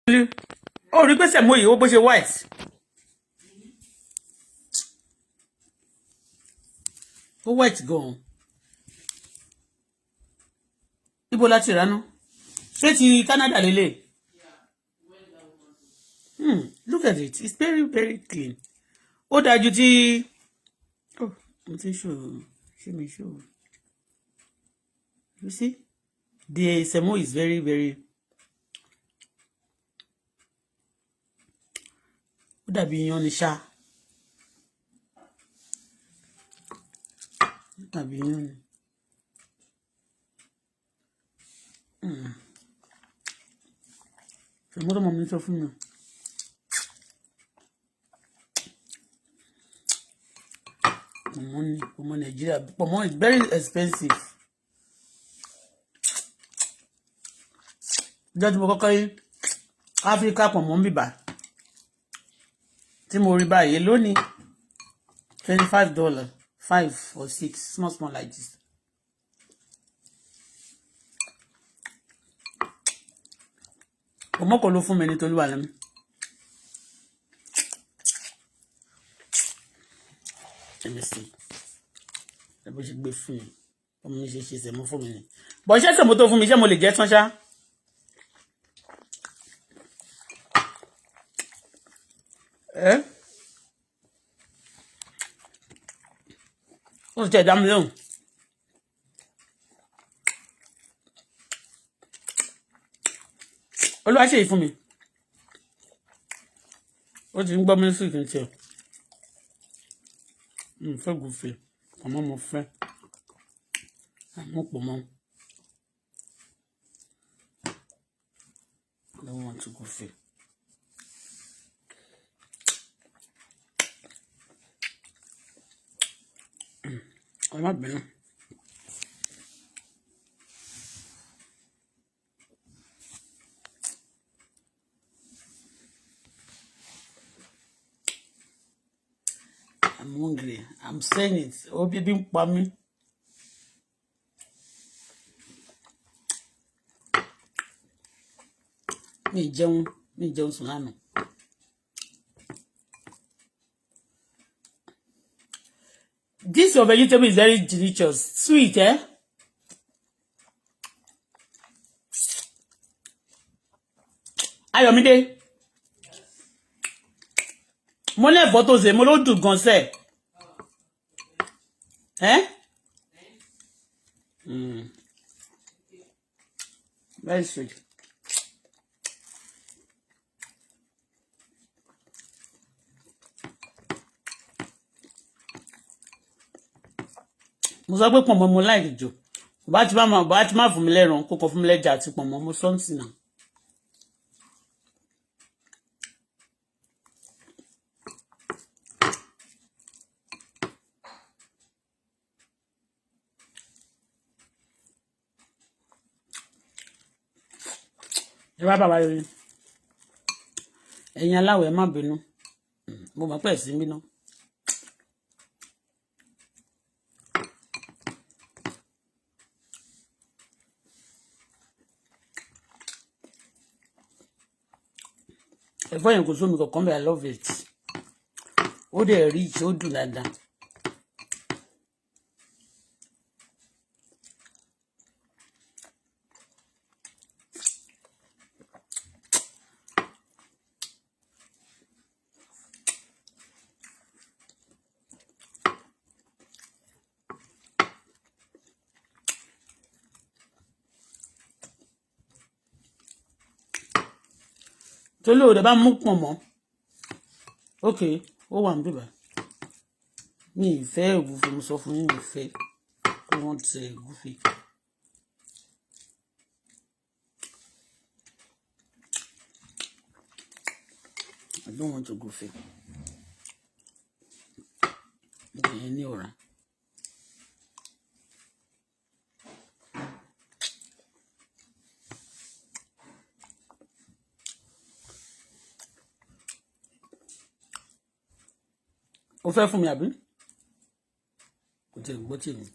Oh, rí pé sẹ̀mó yìí ó bó ṣe white. Ó white gan. Ibo láti rà ná. Ṣé ti Canada lélẹ̀? Look at it. It's very, very clean. Ó dájú tí. Oh, mo ti show. Ṣé mi show? You see? The semo is very, very. Ó dàbí iyán ni ṣá. Ó dàbí iyán ni. Semo tó mọ̀ mi sọ fún mi. Pọ̀mọ́ Nigeria. Pọ̀mọ́ is very expensive. Jọ́jú mo kọ́kọ́ yí Áfíríkà pọ̀mọ́ ń bìbà. Tí mo rí báyìí lónìí $25, 5 or 6, small like this. Ọmọ kò ló fún mi ní Tolúwa lẹ́mí. Let me see. Ẹ bó ṣe gbé fún mi. Ọmọ mi ṣe sẹ̀mó fún mi ni. Bọ̀ ṣé sẹ̀mó tó fún mi ṣé mo lè jẹ tán ṣá? Ó ti tẹ̀ dá mi lóhùn. Olúwa ṣe yìí fún mi. Ó ti ń gbọ́ mísíkì ní tiẹ̀. Fẹ́ gùfè. Àmọ́ mo fẹ́. Àmọ́ pọ̀ mọ́. I don't want to gùfè. I'm not been. I'm hungry. I'm saying it. Oh, baby, me. Me jẹun sùn lánàá. This your vegetable is very delicious. Sweet, eh? Ayọ̀mídé. Mo lè photo ṣe, mo ló dùn gan ṣe. Eh? Very sweet. Mo sọ pé pọ̀nmọ́ mo like jù. Bá ti má fún mi lẹ́ran kó kọ fún mi lẹ́jà àti pọ̀nmọ́ mo sọ́ǹsì náà. Ẹ wá bàbá yòóyìn. Ẹ̀yin aláwọ̀ ẹ má bínú. Mo mọ̀ pé ẹ̀ sí ń bínú. Ẹ̀fọ́ yẹn kò sómi kankan bẹ́ẹ̀ I love it. Ó dẹ̀ rich, ó dùn dáadáa. Tó lóòdè bá mú pọ̀n mọ́. Okay, ó wà ń bíbà. Mi ìfẹ́ ògúfe mo sọ fún yín ìfẹ́. I want ògúfe. I don't want ògúfe. Ìyẹn ní ọ̀rá. Ó fẹ́ fún mi àbí? Kò tẹ̀ gbọ́ tì mí.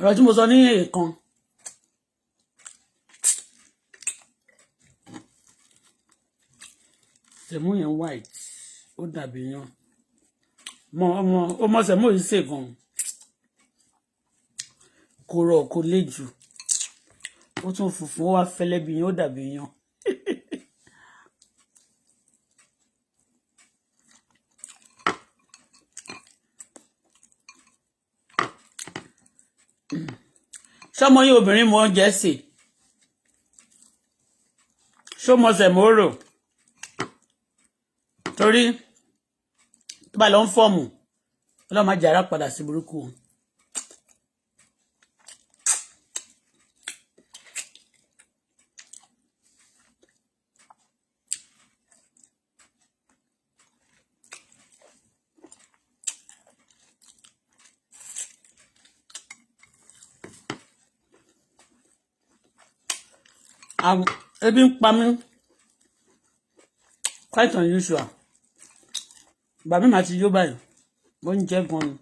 ọ̀rọ̀ tí mo sọ ní èèkan sẹ̀mú yẹn white ó dàbí yan ọmọ sẹ̀mú yìí ṣe gan kò rọ̀ kò le jù ó tún funfun ó wá fẹ́lẹ́ bí yan ó dàbí yan. ṣọmọ yín obìnrin mọ oúnjẹ sè ṣọmọ sẹ̀mó rò torí tó bá lọ ń fọ́ọ̀mù ọlọ́run máa jàrá padà sí burúkú. Ebi ń pa mí quite unusual ìgbà mi máa ti yó báyìí mo ń jẹ gan ni.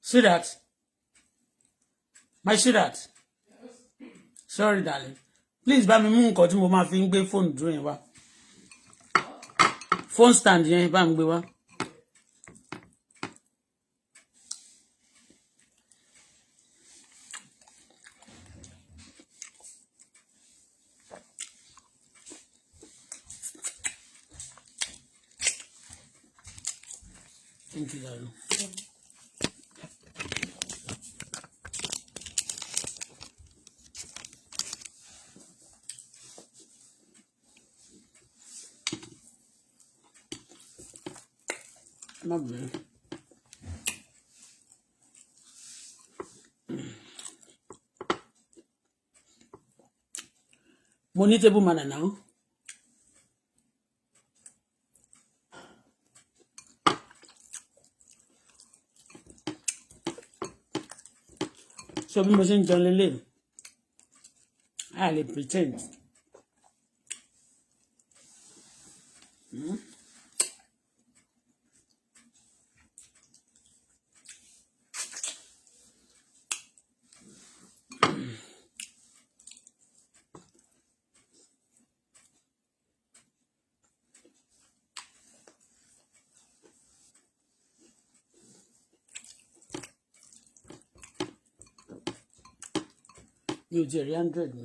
Sweetheart, my sweetheart, sorry darling, please bá mi mú nǹkan tí mo máa fi ń gbé fóònù dúró yẹn wá phone stand yẹn bá mi gbé wá. Thank you, darling. Má bẹ̀rẹ̀. Mo ní table manner now. So bí mo ṣe ń jẹun lélẹ̀ I lè pretend. Mi ò jẹ́ rí 100 mi.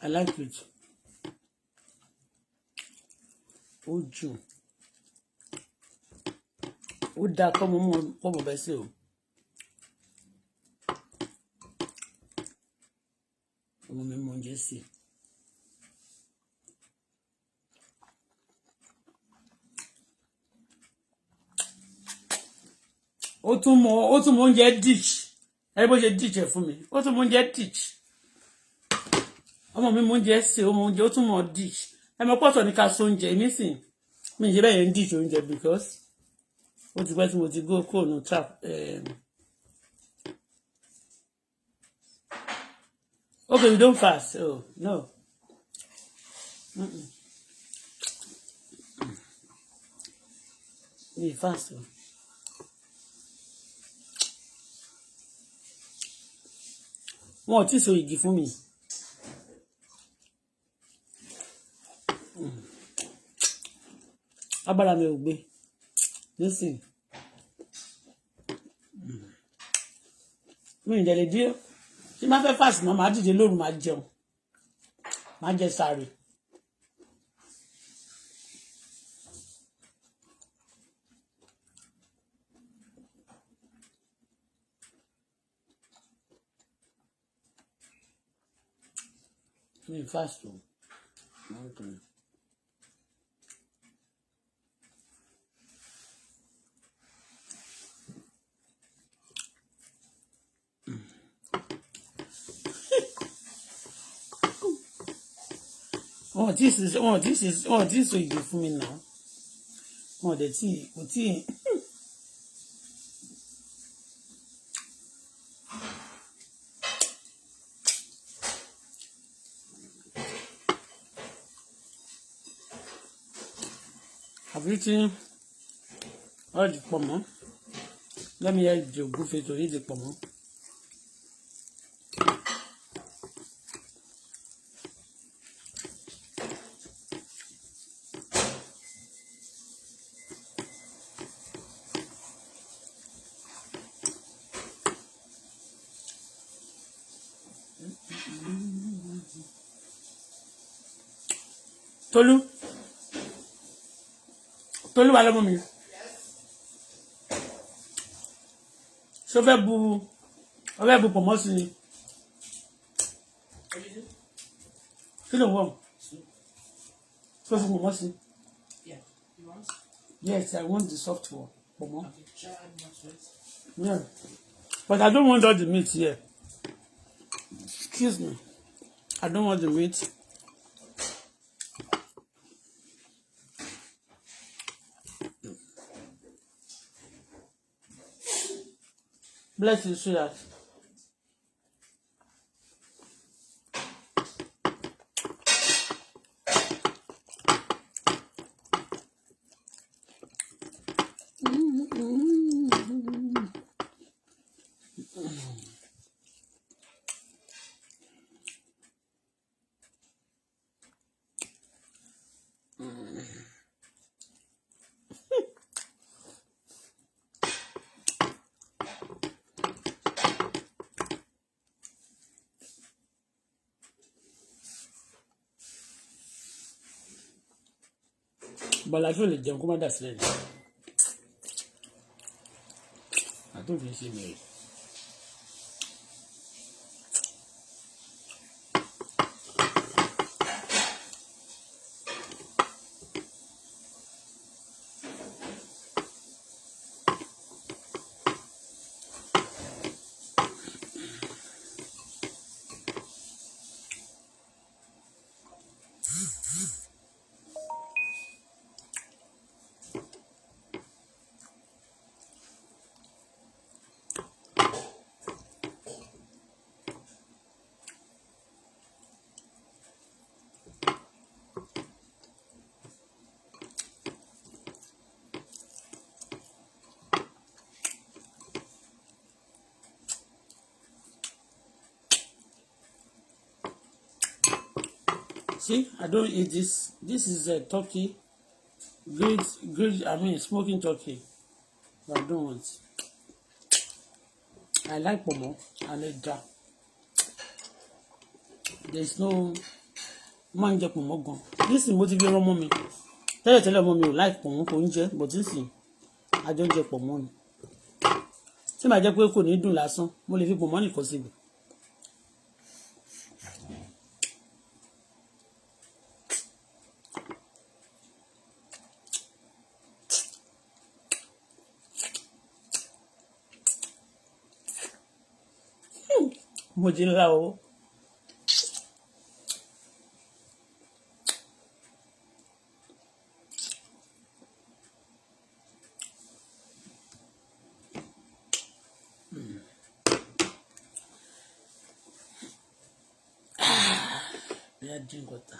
I like it. Ó jù. Ó dáa kọ́ mo bẹ́ sí o. Ọmọ mi mọ oúnjẹ sí. Ó tún mọ oúnjẹ dish. Ẹ bó ṣe dish ẹ fún mi. Ó tún mọ oúnjẹ dish. Ọmọ mi mọ oúnjẹ sí ọmọ oúnjẹ ó tún mọ dish. Ẹ mọ̀ pọ̀tọ̀ ní ká so oúnjẹ mi sìn. Mi ṣe bẹ́ẹ̀ yẹn dish oúnjẹ because ó ti pẹ́ tí mo ti go kúrò ní trap. Okay, you don't fast. Oh, no. Be fast. Wọn ò tí so igi fún mi. Agbára mi ò gbé. Nísìnyí. Mi ì dẹ̀ lè dí. Tí máa fẹ́ fast náà, máa dìde lóru, máa jẹun. Máa jẹ sààrì. Mi ì fast o. Okay. Wọn ò tí so igi fún mi náà. Wọn ò dẹ̀ tí kò tí. Àbí tí wọ́n di pọ̀ mọ́. Let me hear the ògúnfe torí di pọ̀ mọ́. Tolú wà lọ́mọ mi. Ṣé o fẹ́ bu pọ̀ mọ́ sí ni? Kí ló ń wọ̀? Ṣé o fi pọ̀ mọ́ sí? Yes, I want the soft one. Pọ̀ mọ́. Yeah. But I don't want all the meat here. Excuse me. I don't want the meat. Bless you, sweetheart. Bọ́lá tí ò lè jẹun kó má dà sílẹ̀ ni. Àtúnfi ṣe mẹ́rin. See, I don't eat this. This is a turkey, smoking turkey. But I don't want. I like pomo and ẹja. There's no man jẹ pomo gan. This is motivate ọmọ mi. Tẹ́lẹ̀ ọmọ mi ò like pomo kò ń jẹ, but this is I don't jẹ pomo ni. Tí màá jẹ́ pé kò ní dùn lásán, mo lè fi pomo nìkan síbi. Mo jí ńlá o. Bí a dín gọ́tà.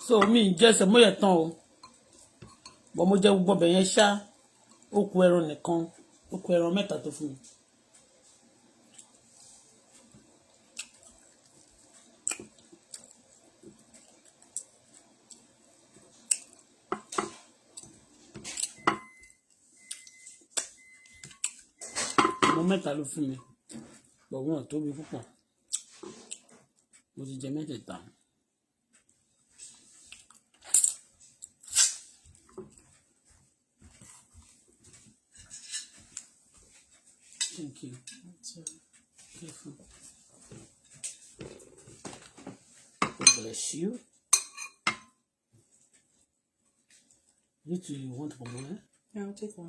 So mi jẹ́ sẹ̀mó yẹn tán o bọ́ mo jẹ́ gbogbo ọbẹ̀ yẹn ṣá ó kù ẹran nìkan ó kù ẹran mẹ́ta tó fún mi. Ọmọ mẹ́ta ló fún mi bọ̀ wọ́n tóbi púpọ̀ mo ti jẹ mẹ́tẹ̀ẹ̀ta. Thank you. Careful. God bless you. You too, you want one more? Yeah, I'll take one.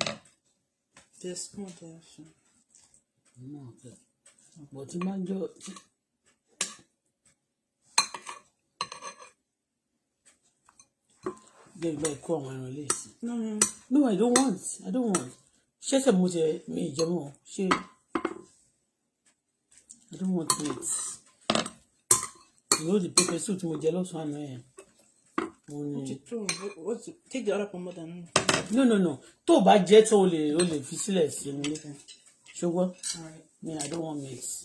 There's more there. No, okay. But you man, you. Get back, come on, release. No, no. No, I don't want. I don't want. She said, me, Jamo. She. I don't want it. You know the pepper soup, mo jealous one, eh? Take the other for more than. No. Tó bá jẹ tó o lè fi sílẹ̀ sí mi níta. Ṣùgbọ́n me, I don't want mix.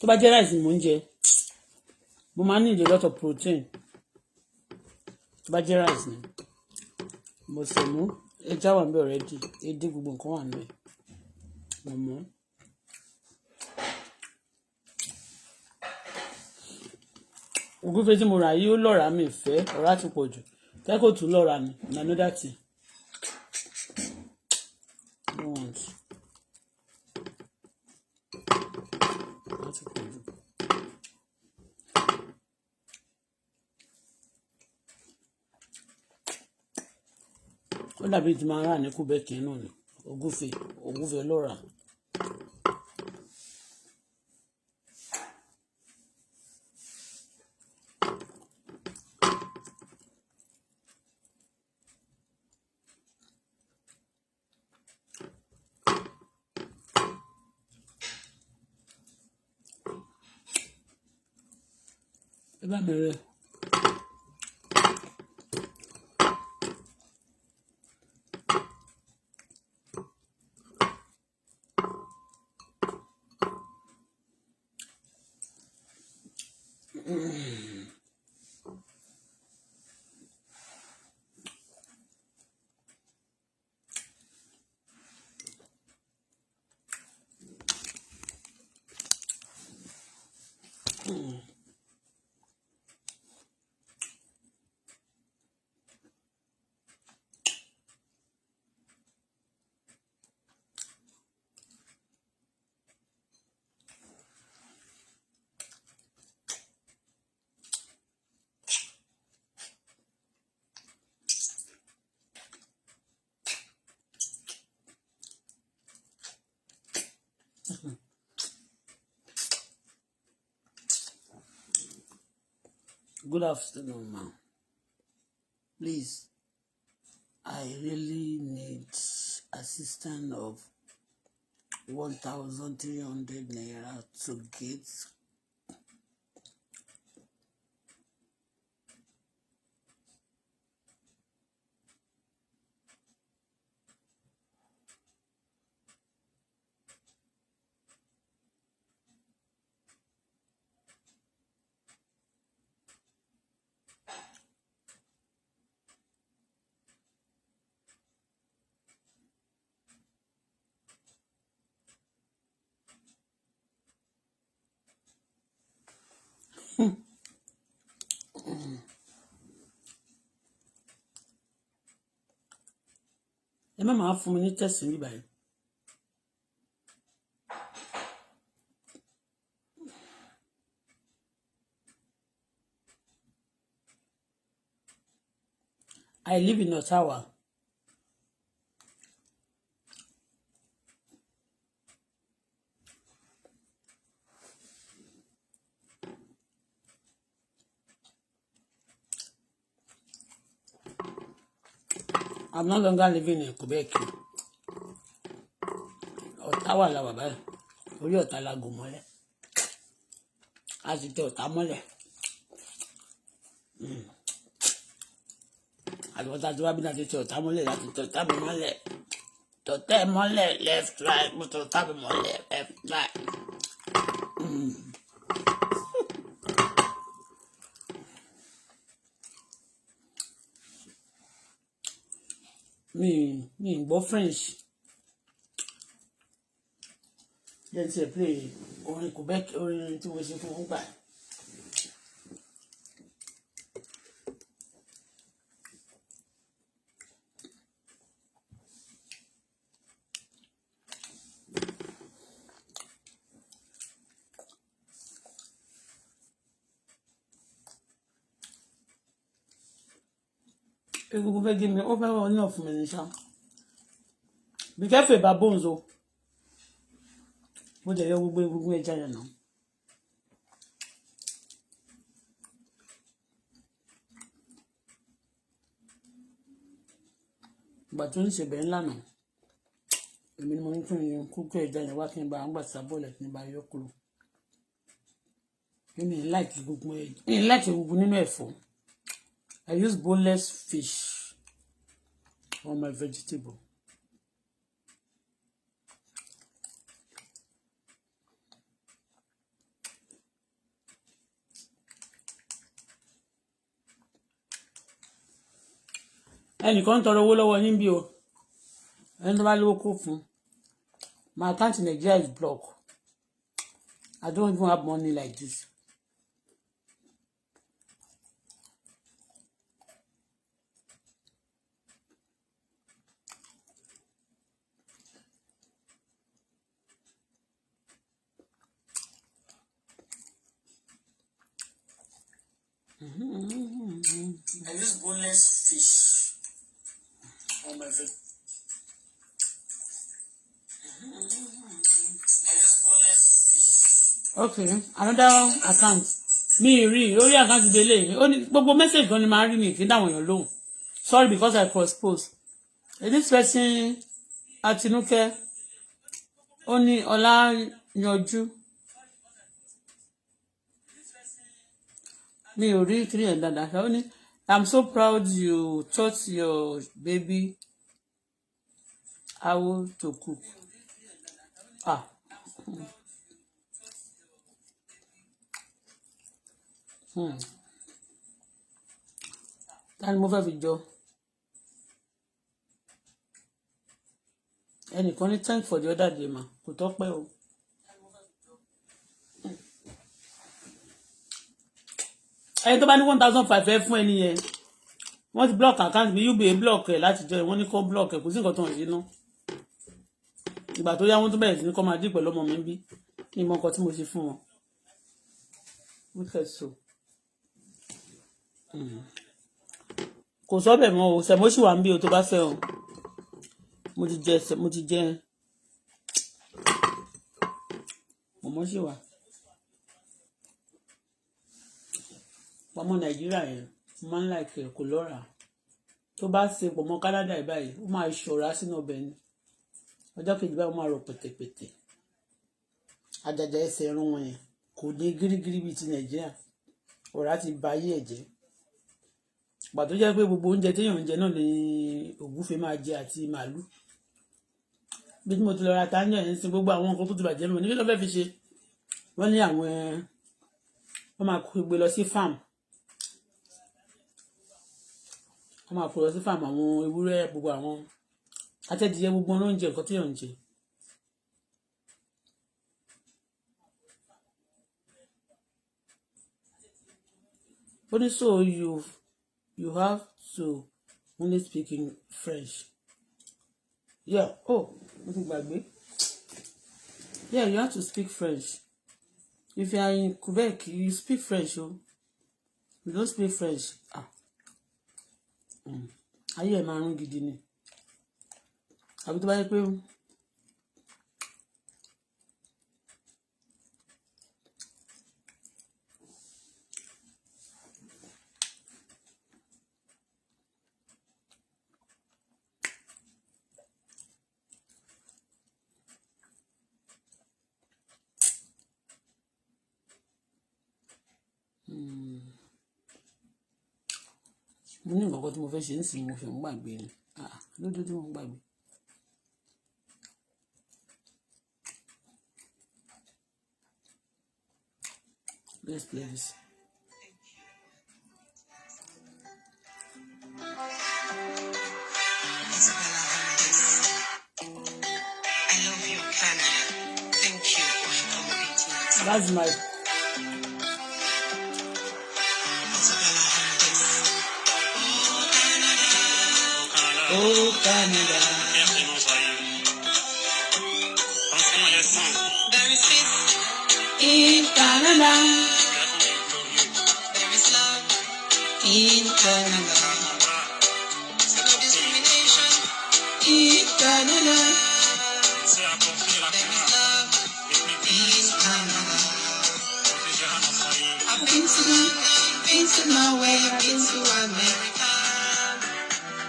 Tó bá jẹ́ rice mo ń jẹ mo máa need a lot of protein. Tó bá jẹ́ rice ni mo ṣe mú ẹja wà níbẹ̀ already edé gbogbo nǹkan wà níbẹ̀ mo mú. Ògúnfe tí mo rà yìí ó lọ́ra mi ìfẹ́ ọ̀rá ti pọ̀ jù kẹ́kọ̀ọ́ tún lọ́ra ni another thing. I don't want. Ó dàbí tí máa rà ní kúbẹ́kì náà ni ògúnfe lọ́ra. Ẹ bá mi rẹ̀. Good afternoon, ma'am. Please, I really need assistance of 1,300 naira to get ẹ má máa fún mi ní tẹ̀sí ní báyìí. I live in Ottawa. I'm no longer living in Quebec. Ottawa la wà báyìí. Orí ọ̀tá la gò mọ́lẹ̀. A sì tẹ ọ̀tá mọ́lẹ̀. Àlùbọ́sà tí wàá bí náà ti tẹ ọ̀tá mọ́lẹ̀ láti tẹ ọ̀tá mi mọ́lẹ̀. Tọ̀tẹ̀ mọ́lẹ̀ left right mo tẹ ọ̀tá mi mọ́lẹ̀ left right. Mi gbọ́ French. Jẹ́ ti ẹ̀ play orin Quebec orin tí mo ṣe fún wọn gbà. Egungun fẹ́ gé mi ó fẹ́ wọ́n ní ọ̀fun mi ní ṣá. Be careful about bones o. Mo jẹ yọ gbogbo egungun ẹja yẹn náà. Ìgbà tó ń ṣèbẹ̀ ńlá náà èmi ni mo ní kí n yan kúkú ẹja yẹn wá kí n bá ń gbà sábọ̀lẹ̀ kí n bá yọ kúrò. Èmi ń láìkì gbogbo ẹja ń láìkì gbogbo nínú ẹ̀fọ́. I use boneless fish on my vegetable. Ẹnìkan ń tọrọ owó lọ́wọ́ yín bí o. Ẹni tó bá lówó kó fún. My account in Nigeria is blocked. I don't even have money like this. I use boneless fish on my food. I use boneless fish. Okay, another account. Mi rí orí account délé. Ó ní gbogbo message kan ni máa rí mi kí dáwọn èèyàn lóhùn. Sorry because I cross-post. This person Atinuke ó ní Ọlá yanjú. Mi ò rí kiri ẹ̀ dáadáa. Ó ní I'm so proud you taught your baby how to cook. Ah. Ta ni mo fẹ́ fi jọ? Ẹnìkan ní thank for the other day ma kò tọ́pẹ́ o. Ẹni tó bá ní 1,500 fún ẹni yẹn wọ́n ti block account mi UBA block ẹ̀ láti jọ ẹ̀ wọ́n ní kó block ẹ̀ kò sí nǹkan tó ń ṣe náà. Ìgbà tó yá wọ́n tó bẹ̀rẹ̀ sí ní kọ́ máa dí pẹ̀lú ọmọ mi bí kí n mọ nǹkan tí mo ṣe fún wọn. Kò sọ́bẹ̀ mọ́ o sẹ̀mó sì wà ń bí o tó bá fẹ́ o. Mo ti jẹ mọ̀mọ́ sì wà. Pọ̀mọ́ Nàìjíríà yẹn máa ń láìpẹ́ kò lọ́ra tó bá ṣe pọ̀mọ́ Canada báyìí ó máa ṣọ̀rá sínú ọbẹ̀ ni ọjọ́ kejì báyìí ó máa rọ pẹ̀tẹ̀pẹ̀tẹ̀ àjàjà ẹsẹ̀ ẹran wọn yẹn kò ní gírígírí bíi ti Nàìjíríà ọ̀rá ti ba ayé ẹ̀ jẹ́ ìgbà tó jẹ́ pé gbogbo oúnjẹ téèyàn ń jẹ náà ni ògúfe máa jẹ àti màálù bí mo ti lọ ra táyà yẹn sí gbogbo àwọn nǹkan tó ti bàjẹ́ mi ní kí ló fẹ́ fi ṣe wọ́n ní àwọn wọ́n máa kó gbé lọ sí farm wọ́n máa kó lọ sí farm àwọn ewúrẹ́ gbogbo àwọn atẹ́dìyẹ gbogbo oúnjẹ nǹkan tí yàn ń jẹ. Only so you have to only speak in French. Yeah. Oh, what about me? Yeah, you have to speak French. If you are in Quebec, you speak French. Oh, you don't speak French. Ayé ẹ̀ máa rún gidi ni. Àbí tó bá yẹ pé mo ní nǹkan kan tí mo fẹ́ ṣe ń sìn mo fi ń gbàgbé ni. Lójú tí mo ń gbàgbé. Let's play this. I love you, Canada. Thank you for accommodating us. That's my Oh Canada. There is peace In Canada. there is love In Canada. no discrimination. In Canada. There is love in Canada. I've been to Norway, I've been to America.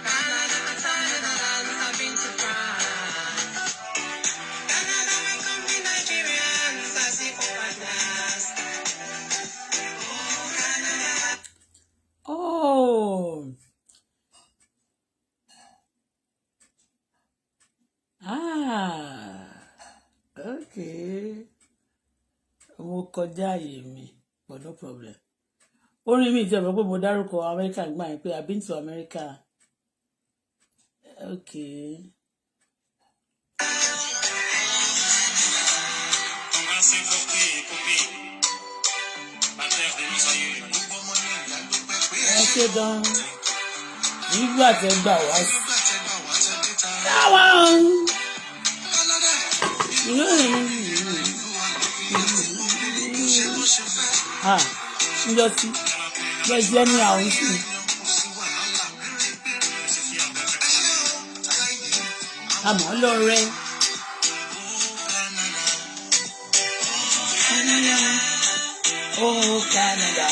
Canada, Thailand, I've been to France. Canada, welcome the Nigerians as if partners. Oh, Canada. Oh. Okay. Mo kọjá àyè mi, but no problem. Orin mi ìjọba pé mo dárúkọ America gbà yín pé I've been to America. Okay. Ẹ ṣe gan. Nígbà tẹ gbà wá sí. Táwọn. Ǹjọ́ sí. Bẹ́ẹ̀ jẹ́ ní àwọn sí. Àmọ́ lọ́rẹ́. Oh Canada.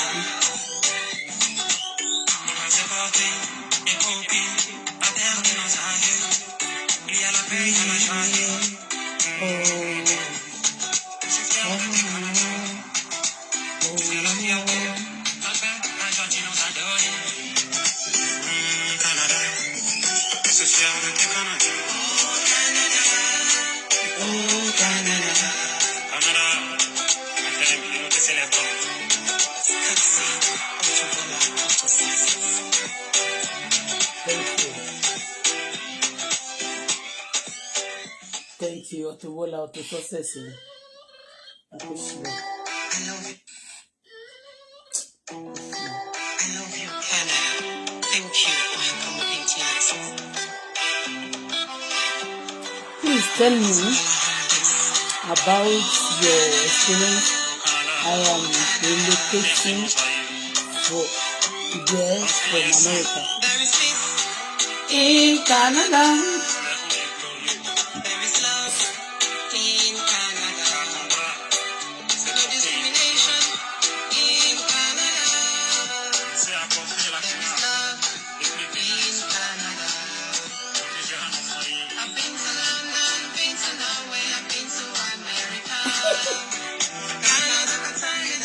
Thank you, Auto-Bola, Auto-Success. I love you, Canada. Thank you for accommodating us. Please tell me about your experience. I am relocating there from America. There is peace In Canada. there is love in Canada. No discrimination in Canada. There is love in Canada. I've been to London, been to Norway, I've been to America. Canada, Thailand,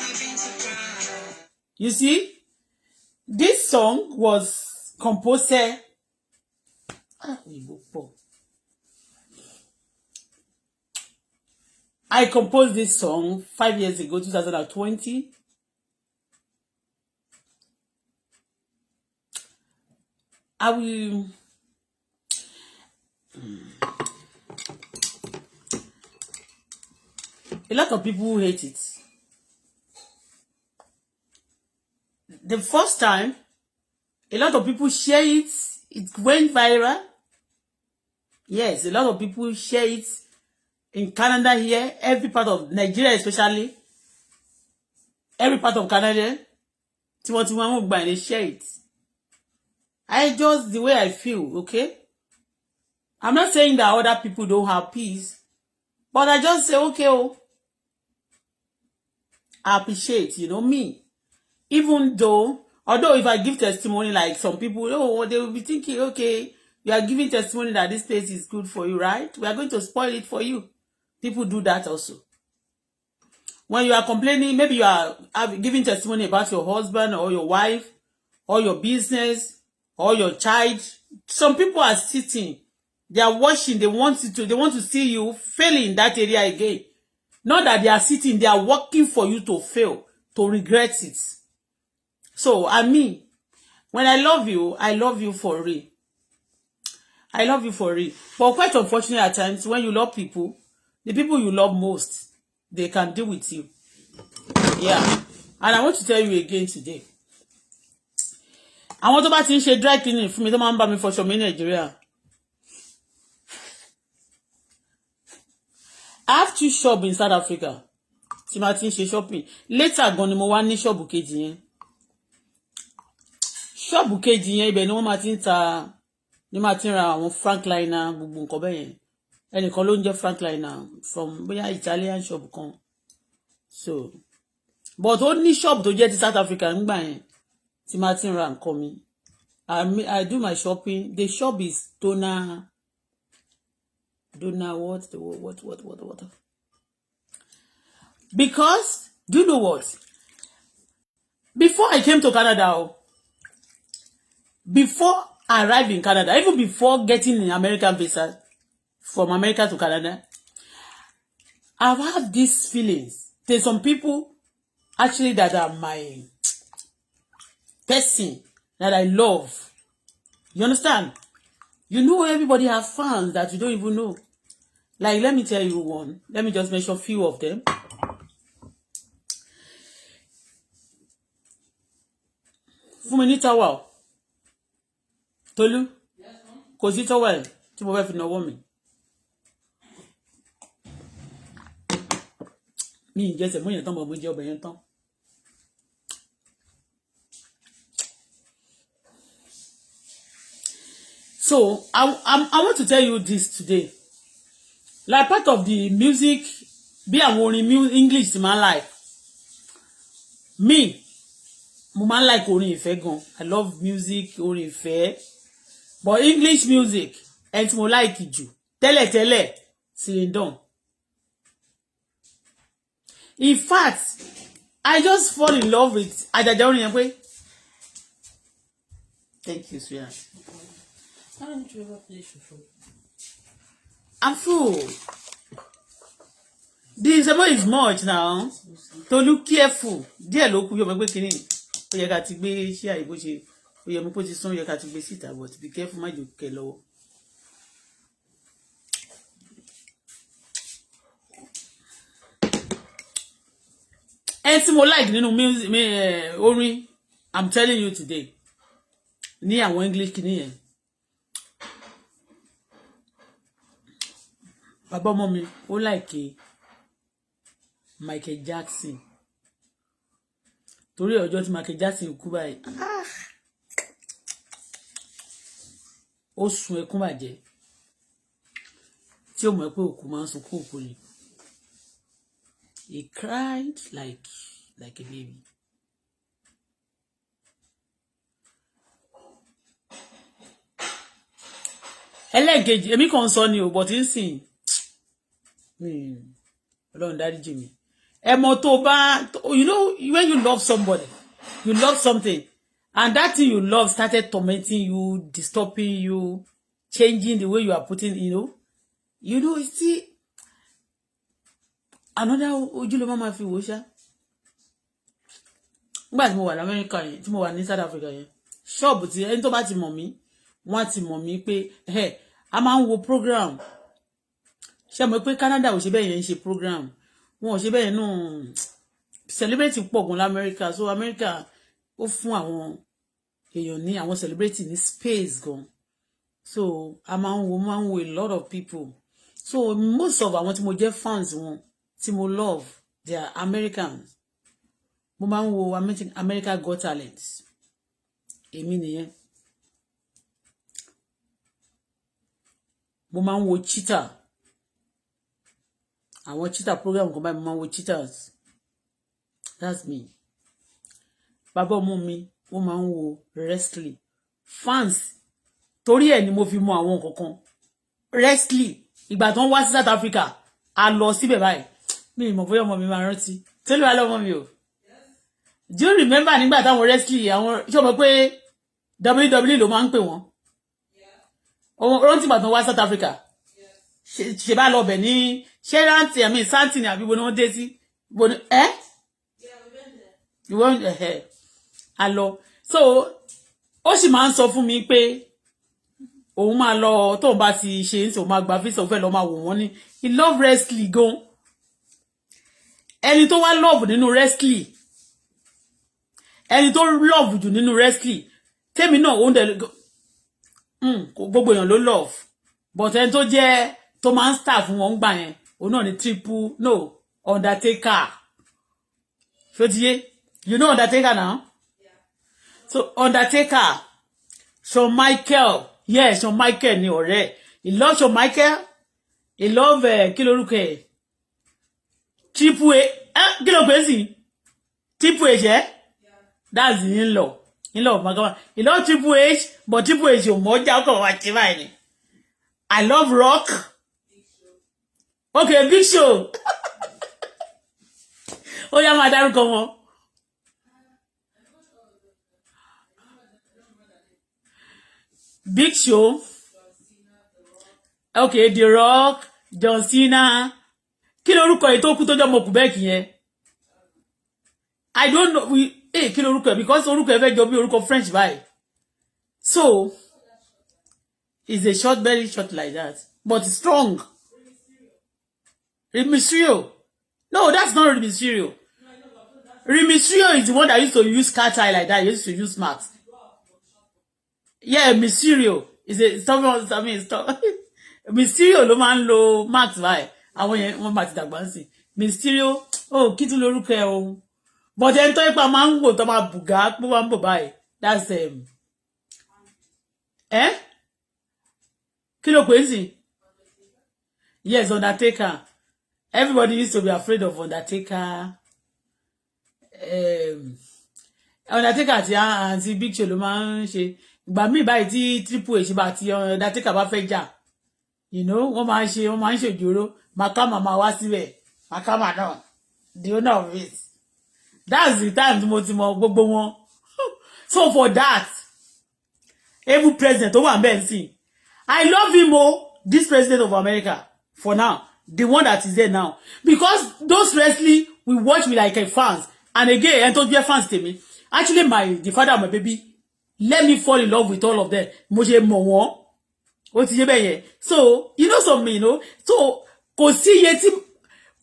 I've been to France. You see, this song was composed. I composed this song 5 years ago, 2020. I will. A lot of people hate it. the first time, a lot of people share it. It went viral. Yes, a lot of people share it in Canada here, every part of Nigeria especially, every part of Canada. They share it. I just the way I feel, okay? I'm not saying that other people don't have peace, but I just say, okay, oh, I appreciate, me. Even though, although if I give testimony, like some people, oh, they will be thinking, okay, you are giving testimony that this place is good for you, right? We are going to spoil it for you. People do that also. When you are complaining, maybe you are giving testimony about your husband or your wife or your business or your child. Some people are sitting, they are watching, they want to see you fail in that area again. Not that they are sitting, they are working for you to fail, to regret it. So, when I love you for real. I love you for real. But quite unfortunate at times, when you love people, the people you love most, they can deal with you. Yeah. And I want to tell you again today. Àwọn tó bá ti ń ṣe dry cleaning fún mi tó máa ń bá mi fọṣọ mi ní Nigeria. I have 2 shops in South Africa. Tí ma ti ń ṣe shopping. Later gan ni mo wá ní shop kejì yẹn. Shop kejì yẹn ibẹ̀ ni wọ́n máa ti ń ta ni máa ti ń ra àwọn Frankliner gbogbo nǹkan bẹ́ẹ̀ yẹn. Ẹnìkan ló ń jẹ́ Frankliner from bóyá Italian shop kan. So, but ó ní shop tó jẹ́ ti South Africa nígbà yẹn tí máa ti ń ra nǹkan mi. I do my shopping. The shop is Dona what? Because, do you know what? Before I came to Canada, before I arrived in Canada, even before getting an American visa from America to Canada, I've had these feelings. There's some people actually that are my person that I love. You understand? Everybody has fans that you don't even know. Like, let me tell you one. Let me just mention a few of them. Fún mi ní towel. Tolu, kò sí towel tí mo fẹ́ fi náwó mi. Mi ìjẹsẹ̀ mú yẹn tán bọ̀ mo jẹ́ ọbẹ̀ yẹn tán. So, I want to tell you this today. Like part of the music, bí àwọn orin English man like. Me, mo man like orin ìfẹ́ gan. I love music, orin ìfẹ́. But English music, ẹni tí mo like jù. Tẹ́lẹ̀, Celine Dion. In fact, I just fall in love with Ajaja orin yẹn pé. Thank you, sweetheart. Why don't you ever finish your food? I'm full. This is much now. To look careful. Díẹ̀ ló kù yó mo gbé kíní. Ó yẹ ká ti gbé ṣí àìbó ṣe. Ó yẹ mo pé ti sún yẹ ká ti gbé síta, but be careful má jò kẹ́ lọ́wọ́. Ẹni tí mo like nínú music orin, I'm telling you today. Ní àwọn English kíní yẹn. Bàbá ọmọ mi ó like Michael Jackson. Torí ọjọ́ tí Michael Jackson kú báyìí. Ó sun ẹkún bàjẹ́. Tí ó mọ̀ pé òkú máa ń sunkún òkú ni. He cried like a baby. Ẹlẹ́gẹ̀jì èmi kàn sọ ni o, but ń sìn. Ọlọ́run dáríjì mi. Ẹmọ tó bá, when you love somebody, you love something, and that thing you love started tormenting you, disturbing you, changing the way you are putting, you see, another ojúlówó máa fi wò ṣá. Nígbà tí mo wà ní America yẹn, tí mo wà ní South Africa yẹn, ṣọ́ọ̀bù tí ẹni tó bá ti mọ̀ mí, wọ́n ti mọ̀ mí pé, a máa ń wo program. Ṣé mo pé Canada ò ṣe bẹ́ẹ̀ yẹn ń ṣe program. Wọn ò ṣe bẹ́ẹ̀ náà celebrate pọ̀ gan l'America. So America, ó fún àwọn èèyàn ní àwọn celebrity ní space gan. So a máa ń wo a lot of people. So most of àwọn tí mo jẹ́ fans wọn tí mo love they are Americans. Mo máa ń wo America Got Talent. Èmi nìyẹn. Mo máa ń wo cheetah. Àwọn cheetah program kan báyìí mo máa ń wo cheetahs. That's me. Bàbá ọmọ mi ó máa ń wo wrestling. Fans torí ẹ̀ ni mo fi mọ àwọn kankan. Wrestling ìgbà tó ń wá sí South Africa a lọ síbẹ̀ báyìí. Mi ì mọ̀ bóyá ọmọ mi máa rántí. Tẹ́lẹ̀ wá lọ́mọ mi o. Do you remember nígbà táwọn wrestling àwọn ṣé o mọ̀ pé WWE ló máa ń pè wọ́n? Rántí ìgbà tó ń wá South Africa. Ṣe bá lọ bẹ̀ ní ṣé rántí àmì sáǹtì ni àbí bo ni wọ́n dé sí? Bo ni ìwọ́n a lọ. So ó sì máa ń sọ fún mi pé òun máa lọ tóun bá ti ṣe ń sọ máa gba fíìsì òun fẹ́ lọ máa wò wọ́n ní he love wrestling gan. Ẹni tó wá love nínú wrestling ẹni tó love jù nínú wrestling tèmi náà òun dẹ̀ gbogbo èèyàn ló love but ẹni tó jẹ́ tó máa ń star fún wọn gbà yẹn òun náà ní Undertaker. So you know Undertaker now? Yeah. So Undertaker, Shawn Michael, yes, Shawn Michael ni ọ̀rẹ́. He love Shawn Michael. He love kí lorúkọ ẹ̀? Triple A. Kí ló pè sí? Triple H, yeah? That's the in-law. In-law of Magama. He love Triple H, but Triple H yóò mọ́jà ọkọ̀ wá ti báyìí. I love Rock. Okay, Big Show. Ó yá máa dárúkọ wọn. Big Show. Okay, The Rock, John Cena. Kí lorúkọ ẹ̀ tó kú tó jọ mọ Quebec yẹn? I don't know. Kí lorúkọ ẹ̀ because orúkọ ẹ̀ fẹ́ jọ bí orúkọ French báyìí. So, it's a short, very short like that. But strong. Mysterio. No, that's not Mysterio. Mysterio is the one that used to use cat eye like that. He used to use max. Yeah, Mysterio is a stop. Mysterio ló máa ń lo max báyìí. Àwọn yẹn wọ́n máa ti dàgbà sí. Mysterio, kí tún lórúkọ ẹ̀ o. But ẹni tó ipa máa ń wò tó máa bùgá pé wọ́n ń bò báyìí. That's kí ló pè é sí? Yes, Undertaker. Everybody used to be afraid of Undertaker. Undertaker àti Big Show ló máa ń ṣe. Ìgbà míì báyìí tí Triple H bá ti Undertaker bá fẹ́ jà. You know, wọ́n máa ń ṣòjòrò. Makama máa wá síbẹ̀. Makama náà. The owner of it. That's the time tí mo ti mọ gbogbo wọn. So for that, every president tó wà ńbẹ̀ nsìn. I love him this president of America for now. The one that is there now. Because those wrestling, we watch with like a fans. And again, and don't be a fans to me. Actually, the father of my baby, let me fall in love with all of them. Mo ṣe mọ̀ wọ́n. Ó ti yé bẹ́ẹ̀ yẹn. So, you know something, you know. So, kò sí iye tí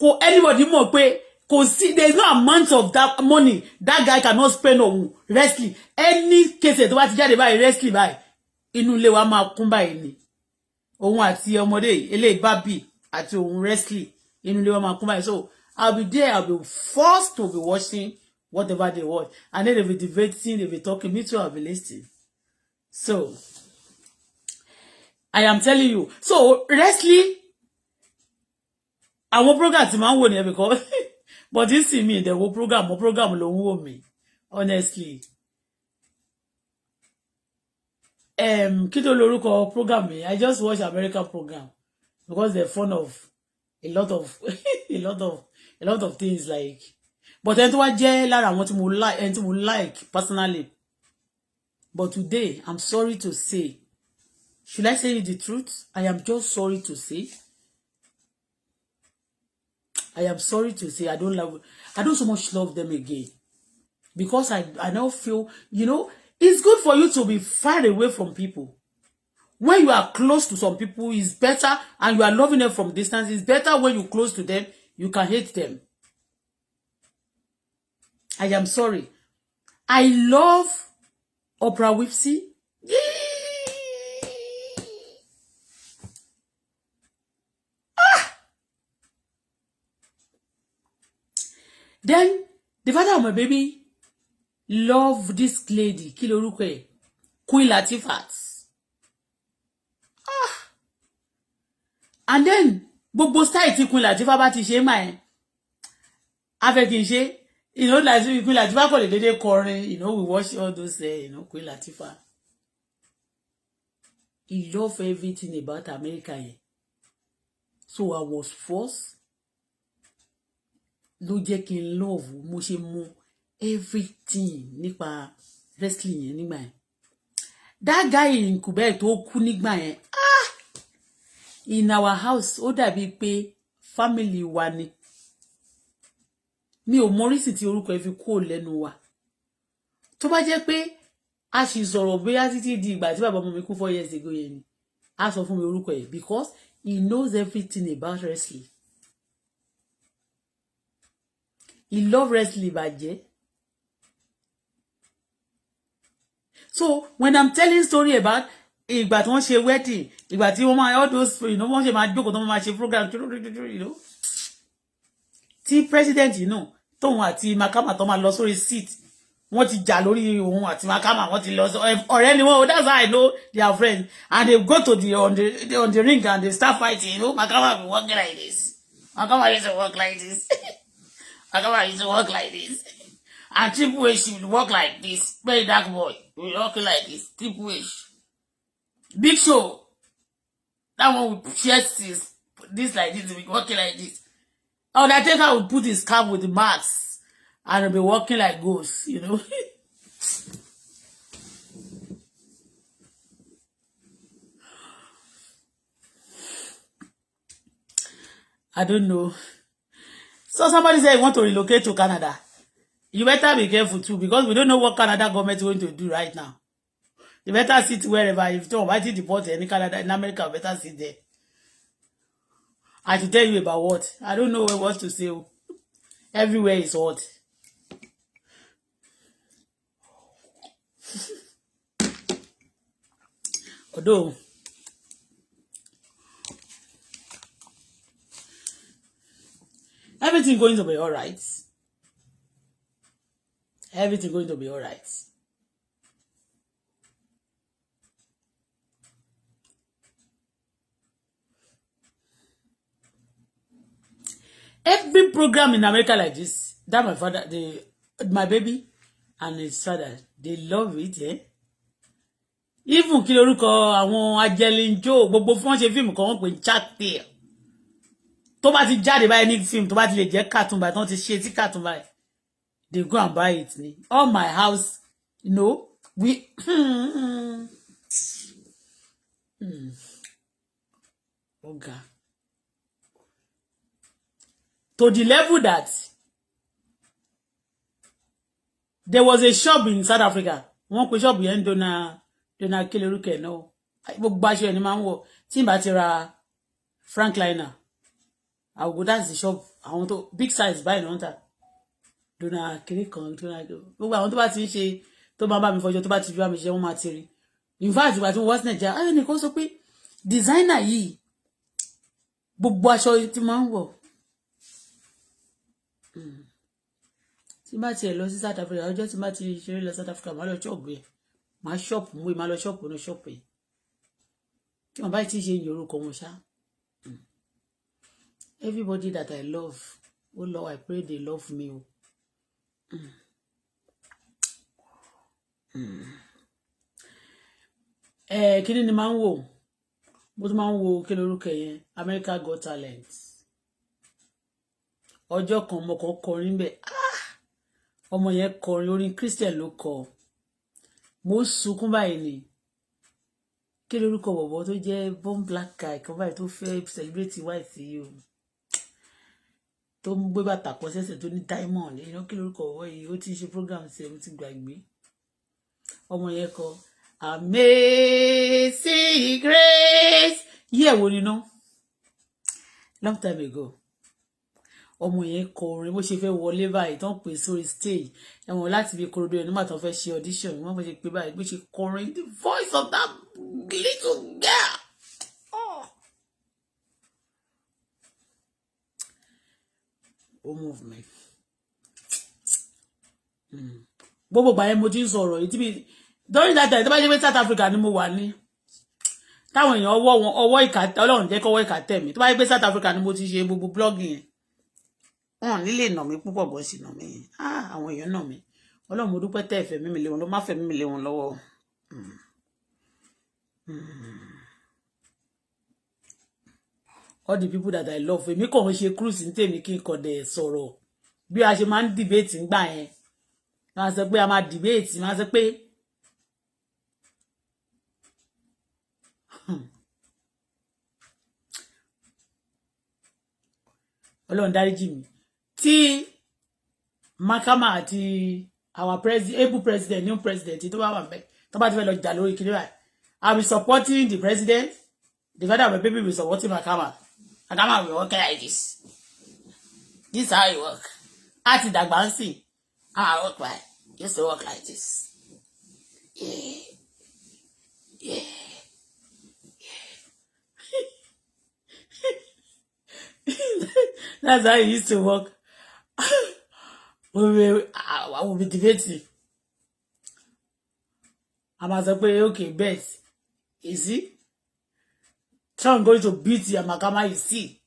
kò anybody mọ̀ pé kò sí, there's no amount of that money that guy cannot spend on wrestling. Any case tó bá ti jáde báyìí wrestling báyìí. Inú ilé wa máa kún báyìí ni. Òun àti ọmọdé eléyìí Barbie àti òun wrestling inú ilé wa máa kún báyìí. So, I'll be there. I'll be forced to be watching whatever they watch. And then they'll be debating, they'll be talking. Me too, I'll be listening. So, I am telling you. So, wrestling, àwọn program tí máa ń wò ní because, but this is me, the whole program ló ń wò mí, honestly. Kí tó lórúkọ program mi, I just watch American program because they're fond of a lot of a lot of things like, but ẹni tó wá jẹ́ lára àwọn tí mo like personally. But today, I'm sorry to say, should I say the truth? I am just sorry to say. I am sorry to say I don't so much love them again. Because I now feel, you know, it's good for you to be far away from people. When you are close to some people, it's better, and you are loving them from distance. It's better when you're close to them, you can hate them. I am sorry. I love Oprah Winfrey. Then the father of my baby love this lady, kí lorúkọ ẹ̀, Queen Latifat. And then gbogbo style tí Queen Latifat bá ti ṣe máa ẹ̀, a fẹ́ kí n ṣe, like Queen Latifat kò lè dédé kọrin, we watch all those, Queen Latifat. He love everything about America yẹn. So I was forced ló jẹ́ kí n love mo ṣe mọ everything nípa wrestling yẹn nígbà yẹn. That guy in Quebec tó kú nígbà yẹn, in our house ó dàbí pé family wa ni. Mi ò mọ reason tí orúkọ ẹ̀ fi kúrò lẹ́nu wa. Tó bá jẹ́ pé a sì sọ̀rọ̀ bóyá títí di ìgbà tí bàbá ọmọ mi kú 4 years ago yẹn ni, a sọ fún mi orúkọ ẹ̀ because he knows everything about wrestling. He love wrestling bàjẹ́. So when I'm telling story about ìgbà tí wọ́n ṣe wedding, ìgbà tí wọ́n máa all those, wọ́n ṣe máa jókòó tó máa ṣe program, tí president tóun àti Makama tó máa lọ sórí seat, wọ́n ti jà lórí òun àti Makama, wọ́n ti lọ ọ̀rẹ́ ni wọ́n. That's how I know they are friends. And they go to on the ring and they start fighting. Makama be walking like this. Makama used to walk like this. Makama used to walk like this. And Triple H would walk like this. Very dark boy. He would walk like this. Triple H. Big Show. That one would chest this like this. He would be walking like this. Undertaker would put his cap with the mask and he'll be walking like ghosts, I don't know. So somebody said you want to relocate to Canada. You better be careful too, because we don't know what Canada government is going to do right now. You better sit wherever. If you don't want to deport any Canada, in America, you better sit there. I should tell you about what. I don't know what to say. Everywhere is hot. Although, everything going to be all right. Everything going to be all right. Every program in America like this, that my father, my baby and his father, they love it, eh? Even kí lorúkọ àwọn Angelina Joe, gbogbo fún wọn ṣe fíìmù kan wọ́n pè ní chat tail. Tó bá ti jáde báyìí ní fíìmù, tó bá ti lè jẹ́ cartoon báyìí, tó ti ṣe tí cartoon báyìí, they go and buy it ni. All my house, we Okay. To the level that there was a shop in South Africa. Wọ́n pe shop yẹn dona kileruke no. Gbogbo aṣọ ẹni máa ń wọ̀. Tí n bá ti ra Frankliner, I will go, that's the shop. Àwọn tó big size buy no ta. Dona kiri kan, dona gbogbo àwọn tó bá ti ń ṣe tó bá bá mi fọjọ́ tó bá ti fi bá mi ṣe wọ́n máa ti rí. In fact, ìgbà tí mo wá sí Nàìjíríà, ẹni kan sọ pé designer yìí gbogbo aṣọ tí máa ń wọ̀. Tí bá ti lọ sí South Africa, ọjọ́ tí bá ti ṣeré lọ South Africa, máa lọ shop ẹ̀, máa shop mú máa lọ shop ní shop ẹ̀. Tí wọ́n bá ti ṣe yorùkọ wọn ṣá. Everybody that I love, oh Lord, I pray they love me. Kíni ni máa ń wò? Mo tún máa ń wo kí lorúkọ yẹn, America Got Talent. Ọjọ́ kan mo kàn kọrin bẹ́ẹ̀. Ọmọ yẹn kọrin, orin Christian ló kọ. Mo sunkún báyìí ni. Kí lorúkọ bọ̀bọ̀ tó jẹ́ born black guy kan báyìí tó fẹ́ celebrate white yìí o. Tó ń gbé bàtà kan sẹ́sẹ̀ tó ní diamond. Kí lorúkọ bọ̀bọ̀ yìí, ó ti ṣe program sí ẹ̀, mo ti gbàgbé. Ọmọ yẹn kọ Amazing Grace. Year wo ni no? Long time ago. ọmọ yẹn kọrin bó ṣe fẹ́ wọlé báyìí tó ń pè sórí stage ẹ̀wọ̀n láti bí korodo ẹ̀ nígbà tó fẹ́ ṣe audition wọ́n fẹ́ ṣe pé báyìí bó ṣe kọrin the voice of that little girl. Oh. Ó move me. Gbogbo ìgbà yẹn mo ti ń sọ̀rọ̀ yìí tí mi during that time tó bá jẹ́ pé South Africa ni mo wà ní táwọn èèyàn ọwọ́ ìkà Ọlọ́run jẹ́ kọ́wọ́ ìkà tẹ̀ mí tó bá jẹ́ pé South Africa ni mo ti ṣe gbogbo blogging yẹn wọn nílé nà mí púpọ̀ bọ́ sí nà mí àwọn èèyàn nà mí Ọlọ́run mo dúpẹ́ tẹ́ ẹ̀fẹ̀ mímì lé wọn ló má fẹ́ mímì lé wọn lọ́wọ́. All the people that I love èmi kàn ń ṣe cruise ní tèmi kí n kàn dẹ̀ sọ̀rọ̀ bí a ṣe máa ń debate ńgbà yẹn máa sọ pé a máa debate máa sọ pé Ọlọ́run dáríjì mi tí Makama àti our able president new president tó bá wà ńbẹ̀ tó bá ti fẹ́ lọ jà lórí kiri báyìí I be supporting the president the father of my baby be supporting Makama will work like this is how it work àti dàgbà ń sìn work like used to work like this yeah. That's how it used to work. I will be debating. I must say, okay, bet. You see? Trump going to beat your Makama, you see.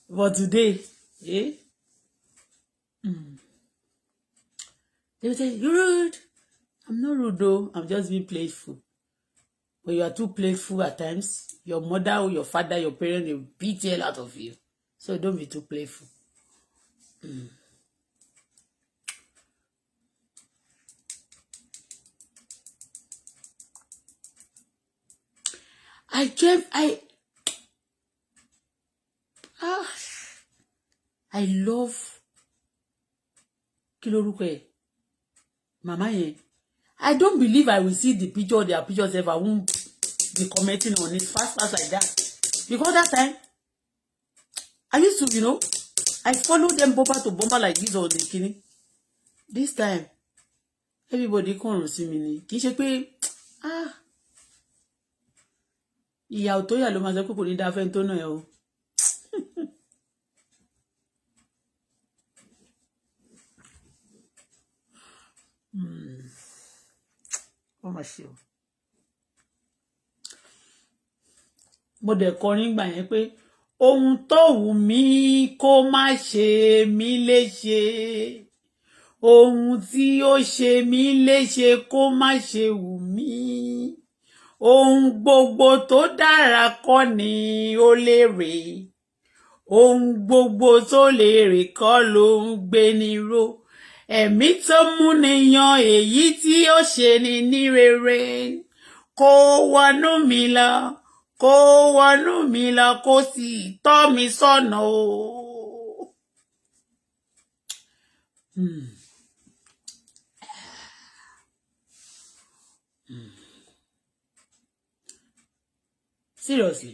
But today, they will say, you're rude. I'm not rude though. I'm just being playful. When you are too playful at times, your mother or your father, your parent, they will beat the hell out of you. So don't be too playful. I love kí lorúkọ ẹ̀ mama yẹn. I don't believe I will see the picture or their pictures if I won't be commenting on it fast like that. Because that time, I used to, I follow them bumper to bumper like this or the kini. This time, everybody come see me. Kì í ṣe pé, ìyà tó yà ló máa sọ pé kò ní dá fẹ́ tó náà yà o. Ó mà ṣe o. Mo dẹ̀ kọrin gbà yẹn pé ohun tó wù mí kó má ṣe mí léṣe ohun tí ó ṣe mí léṣe kó má ṣe wù mí ohun gbogbo tó dára kọ́ ni ó lérè ohun gbogbo tó lérè kọ́ ló ń gbé ni ró ẹ̀mí tó múni yan èyí tí ó ṣe ni ní rere kó wọnú mi lọ kó wọnú mi lọ kó sì tọ́ mi sọ́nà o. Seriously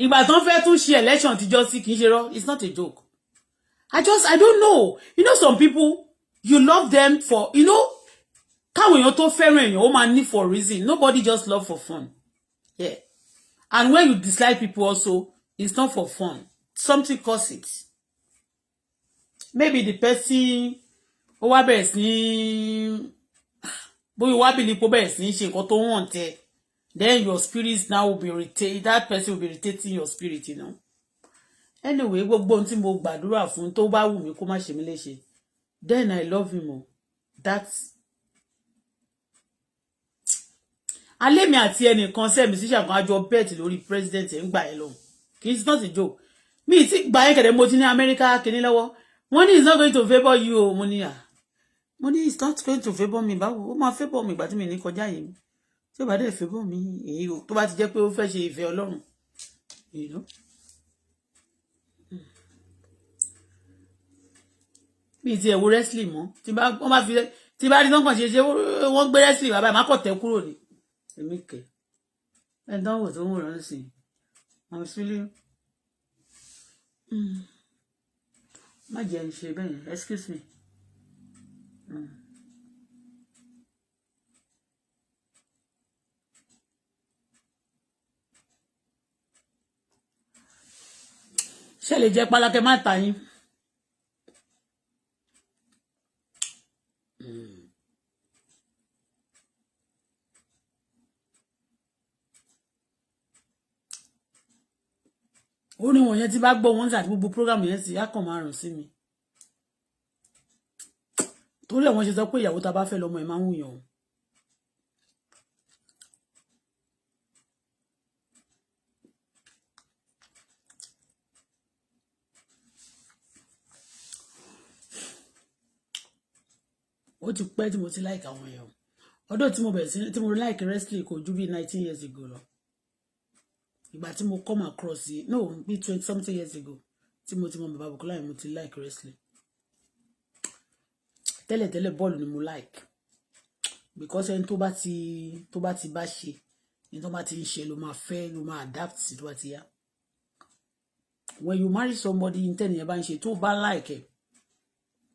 ìgbà tó ń fẹ́ tún ṣe election tíjọ́ sí kì í ṣe rọ́ it's not a joke. I don't know. Some people, you love them for, káwọn èèyàn tó fẹ́ràn èèyàn, ó máa ní for reason. Nobody just love for fun. Yeah. And when you dislike people also, it's not for fun. Something cause it. Maybe the person, ó wá bẹ̀rẹ̀ sí, bóyá wá bí lipo bẹ̀rẹ̀ sí ṣe nǹkan tó wọ́n tẹ. Then your spirit now will be irritated. That person will be irritating your spirit, Anyway, gbogbo ohun tí mo gbàdúrà fún tó bá wù mí kó má ṣe mí léṣe. Then I love him o. That's alẹ́ mi àti ẹnìkan sẹ́mi sí ṣàkàn àjọ bet lórí president ẹ̀ ń gbà ẹ lọ. It's not a joke. Mi ti gbà yẹn kẹ̀dẹ̀ mo ti ní America kìíní lọ́wọ́. Wọ́n ní it's not going to favour you o. Mo ní it's not going to favour me. Báwo ó máa favour mi ìgbà tí mi ní kọjá yìí. Tí ó bá dẹ̀ favour mi èyí o. Tó bá ti jẹ́ pé ó fẹ́ ṣe ìfẹ́ Ọlọ́run. Mi ti ẹ̀wò wrestling mọ́ tí bá rí tán kàn ṣe wọ́n gbé wrestling bàbá má kọ̀ tẹ́ kúrò ní èmi kẹ̀ ẹ̀ dánwò tó ń wòran sí I'm feeling. Má jẹ́ ń ṣe bẹ́ẹ̀. Excuse me. Ṣé lè jẹ́ pálákẹ́ má ta yín? Ó ní wọ̀nyẹn tí bá gbọ́ wọn àti gbogbo program yẹn sì á kàn máa rùn sí mi. Torí àwọn ṣe sọ pé ìyàwó tá bá fẹ́ lọ́mọ ẹ̀ máa ń wùyàn. Ó ti pẹ́ tí mo ti like àwọn èèyàn. Ọdún tí mo bẹ̀rẹ̀ sí tí mo like wrestling kò ju bí 19 years ago lọ. Ìgbà tí mo come across it, no, bí 20 something years ago tí mo ti mọ bàbá Bukola yẹn mo ti like wrestling. Tẹ́lẹ̀tẹ́lẹ̀ bọ́ọ̀lù ni mo like. Because ẹni tó bá ti bá ṣe, ẹni tó bá ti ń ṣe ló máa fẹ́, ló máa adapt sí tó bá ti yá. When you marry somebody, intẹ́ni ẹ bá ń ṣe tó bá like ẹ,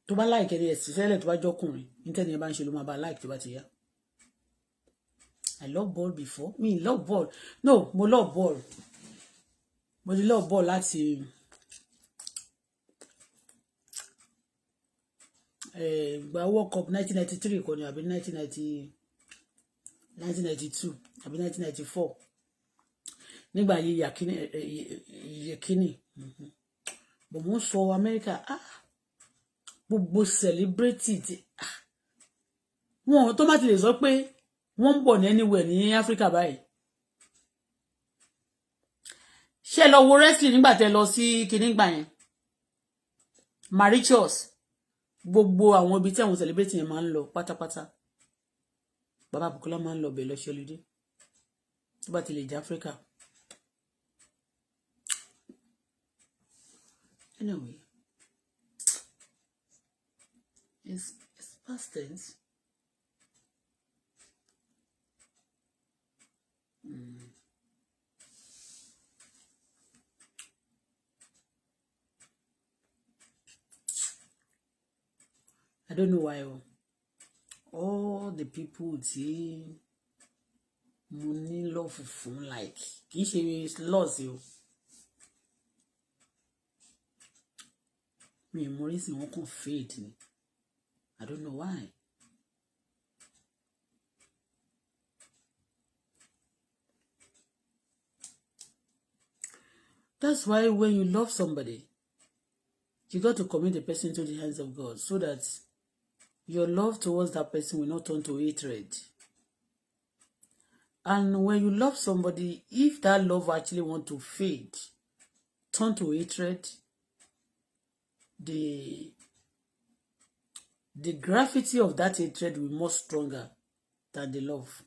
tó bá like ẹ ní ẹ̀sìn sẹ́lẹ̀ tó bá jọkùnrin, intẹ́ni ẹ bá ń ṣe ló máa bá like tó bá ti yá. I love ball before. Me love ball. No, mo love ball. Mo di love ball láti gba World Cup 1993 kọ́ ni àbí 1992 àbí 1994. Nígbà yìí Yekini. But mo sọ America, gbogbo celebrity wọn tó má ti lè sọ pé wọ́n ń bọ̀ ní anywhere ní Africa báyìí. Ṣé lọ wo wrestling nígbà tẹ́ lọ sí kinní gbà yẹn? Mauritius. Gbogbo àwọn ibi tí àwọn celebrity yẹn máa ń lọ pátápátá. Bàbá Bukola máa ń lọ bẹ̀ lọ ṣọlidé. Tó bá ti lè jẹ́ Africa. Anyway. It's past tense. I don't know why. All the people tí mo ní love fún like kì í ṣe loss o. Mi ò mọ reason wọn kàn fade ni. I don't know why. That's why when you love somebody, you got to commit the person to the hands of God so that your love towards that person will not turn to hatred. And when you love somebody, if that love actually want to fade, turn to hatred, the gravity of that hatred will be more stronger than the love.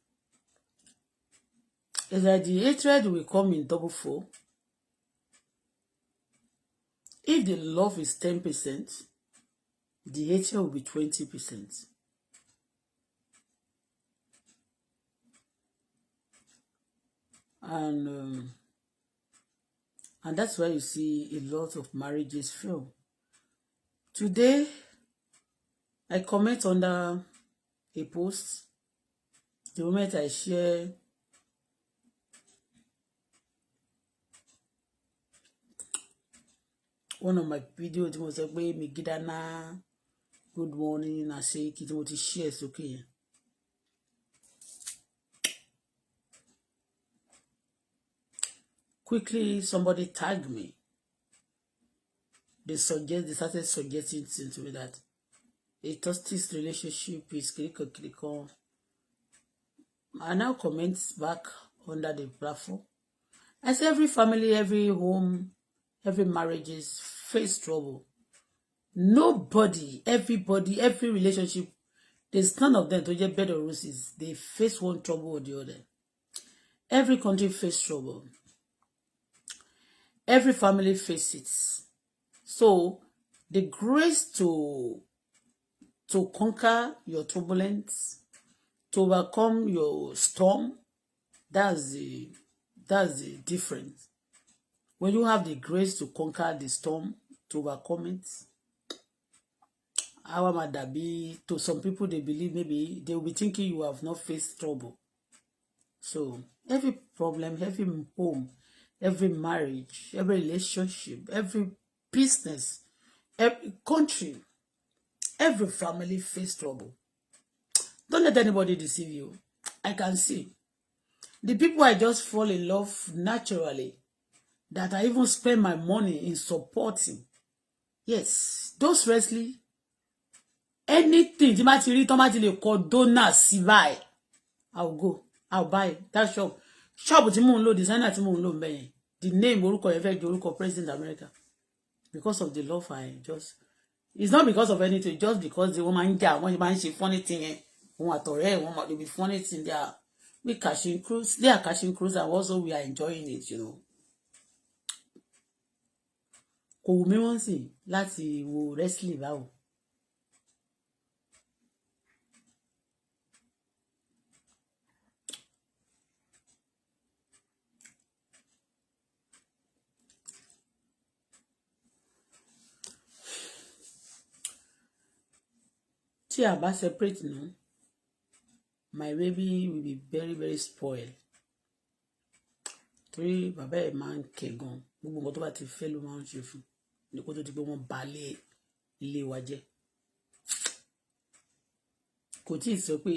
It's like the hatred will come in double fold. If the love is 10%, the hatred will be 20%. And that's why you see a lot of marriages fail. Today, I comment under a post. The moment I share one of my videos, it was like, Migidana, good morning, I say, it was share, it's okay. Quickly, somebody tagged me. They started suggesting things to me that a toxic relationship is critical. I now comment back under the platform. I say every family, every home, every marriages face trouble. Nobody, everybody, every relationship, there's none of them to get better roses. They face one trouble or the other. Every country face trouble. Every family faces it. So the grace to conquer your turbulence, to overcome your storm, that's the difference. When you have the grace to conquer the storm, to overcome it, our madabi, to some people, they believe maybe they will be thinking you have not faced trouble. So every problem, every home, every marriage, every relationship, every business, every country, every family face trouble. Don't let anybody deceive you. I can see the people I just fall in love naturally, that I even spend my money in supporting. Yes, those wrestling, anything tí ma ti rí tán bá ti lè kọ donor sí báyìí, I'll go, I'll buy that shop. Shop tí mò ń lò, designer tí mò ń lò ńbẹ̀ yẹn. The name orúkọ yẹn fẹ́ ju orúkọ President America. Because of the love I just, it's not because of anything, just because the woman jà, wọ́n máa ń ṣe funny thing yẹn. Wọ́n àtọ̀rẹ́ wọ́n they be funny thing, they are cashing cruise, they are cashing cruise, and also we are enjoying it, you know. Kò wù mí wọ́n sì láti wo wrestling báwo. Tí a bá separate now, my baby will be very very spoiled. Torí bàbá ẹ̀ máa ń kẹ́ gan, gbogbo nǹkan tó bá ti fẹ́ ló máa ń ṣe fún ní kó tó di pé wọ́n balẹ̀ ilé wa jẹ́. Kò tí ì sọ pé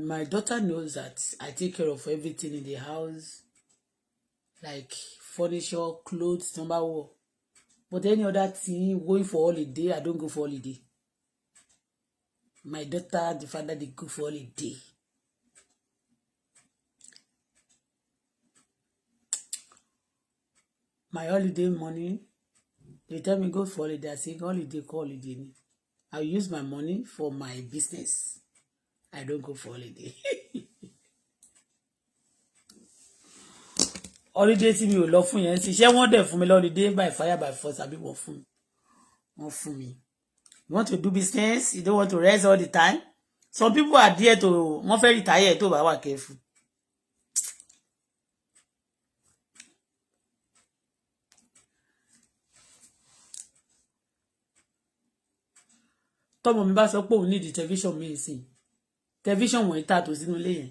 my daughter knows that I take care of everything in the house, like furniture, clothes, tí wọ́n bá wọ̀. But any other thing, going for holiday, I don't go for holiday. My daughter, the father, they go for holiday. My holiday money, they tell me go for holiday. I say holiday, call holiday. I use my money for my business. I don't go for holiday. Holiday tí mi ò lọ fún yẹn sì ṣé wọ́n dẹ̀ fún mi holiday by fire by force àbí wọ́n fún mi. You want to do business, you don't want to rest all the time. Some people are there to wọ́n fẹ́ retire tó bá wà careful. Tọ́mọ mi bá sọ pé òun need television mi sí. Television wọ̀nyí tà tó sínú ilé yẹn.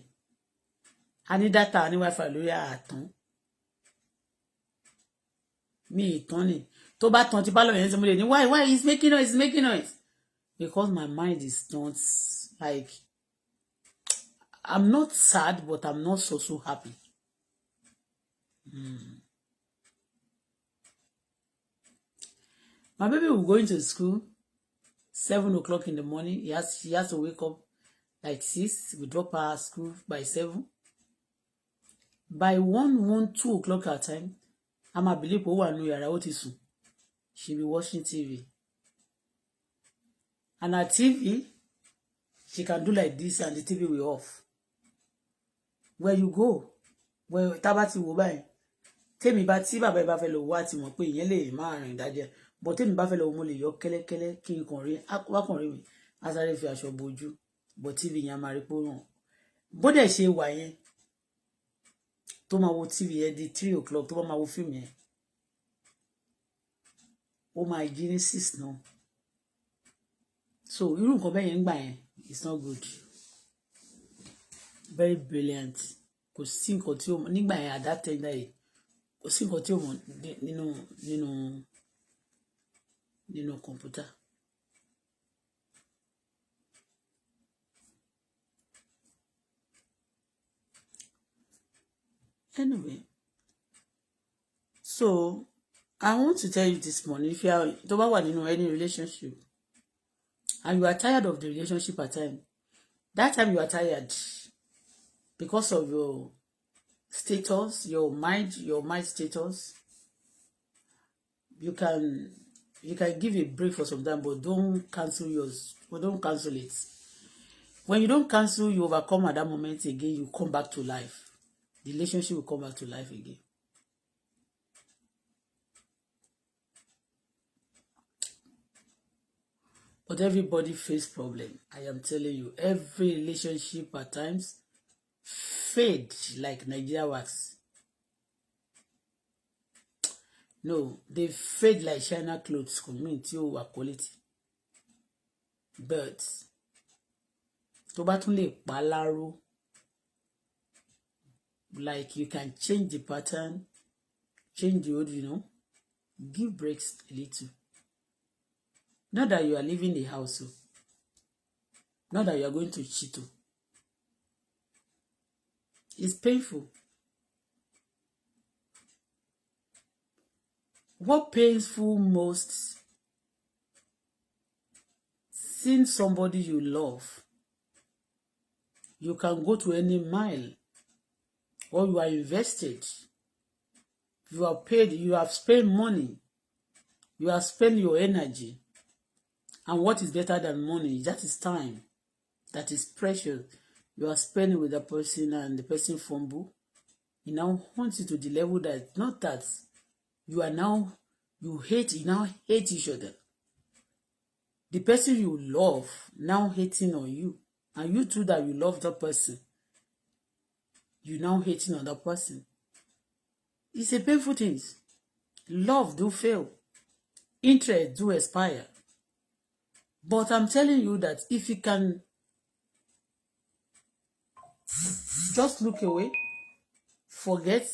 A ní data, a ní wifi lórí àtàn. Mi ìtàn ni. Tó bá tàn tí bá lọ yẹn sọ mo lè ní why is making noise. Because my mind is not like, I'm not sad, but I'm not so happy. My baby will go into school 7 o'clock in the morning. She has to wake up like 6. We drop her at school by 7. By 2 o'clock her time, I'm a believe who are new yara ó ti sùn. She'll be watching TV. And her TV, she can do like this and the TV will off. Where you go? Where tabati wo báyìí. Tèmi bá tí bàbá bá fẹ́ lọ wá tí mọ̀ pé ìyẹn lè máa rìn dájẹ́. But tèmi bá fẹ́ lọ mo lè yọ kẹ́lẹ́kẹ́lẹ́ kí n kàn rí wá kàn rí mi. A sáré fi aṣọ bojú. But TV yẹn máa rí pé ó ràn. Bó dẹ̀ ṣe wà yẹn. Tó máa wo TV yẹn di 3 o'clock tó bá máa wo fíìmù yẹn. Ó máa jí ní 6 náà. So irú nǹkan bẹ́ẹ̀ yẹn ń gbà yẹn, it's not good. Very brilliant. Kò sí nǹkan tí ó mọ̀ nígbà yẹn at that time yìí. Kò sí nǹkan tí ó mọ̀ nínú kọ̀mpútà. Anyway, so I want to tell you this morning, if you are tó bá wà nínú any relationship and you are tired of the relationship at time, that time you are tired because of your status, your mind status, you can give a break for some time, but don't cancel yours, or don't cancel it. When you don't cancel, you overcome at that moment again, you come back to life. The relationship will come back to life again. But everybody face problem. I am telling you, every relationship at times fade like Nigeria wax. No, they fade like China clothes community over quality. But tó bá tún lè pa láró, like you can change the pattern, change the old, give breaks a little. Not that you are leaving the house, not that you are going to cheat. It's painful. What painful most? Seeing somebody you love, you can go to any mile, or you are invested, you are paid, you have spent money, you have spent your energy, and what is better than money? That is time, that is precious. You are spending with the person and the person fumble. It now haunts you to the level that not that you now hate each other. The person you love now hating on you, and you too that you love that person, you now hating on that person. It's a painful thing. Love do fail. Interest do expire. But I'm telling you that if you can just look away, forget,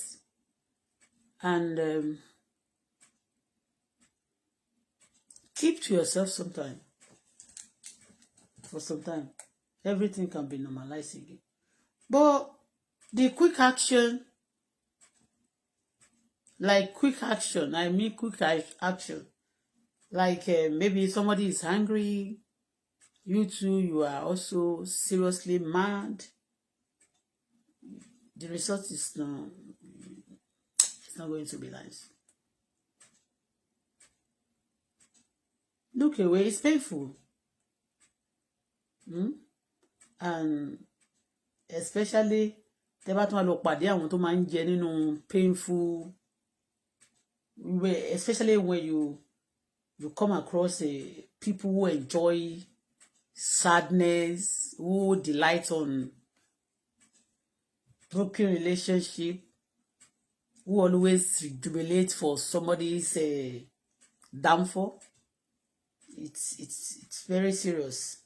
and keep to yourself sometime. For some time, everything can be normalized again. But the quick action, I mean quick action, like maybe somebody is angry, you too, you are also seriously mad. The result is it's not going to be nice. Look away, it's painful. And especially tẹ́ bá tún wá lọ pàdé àwọn tó máa ń jẹ nínú painful way, especially when you come across people who enjoy sadness, who delight on broken relationship, who always jubilate for somebody's downfall. It's very serious.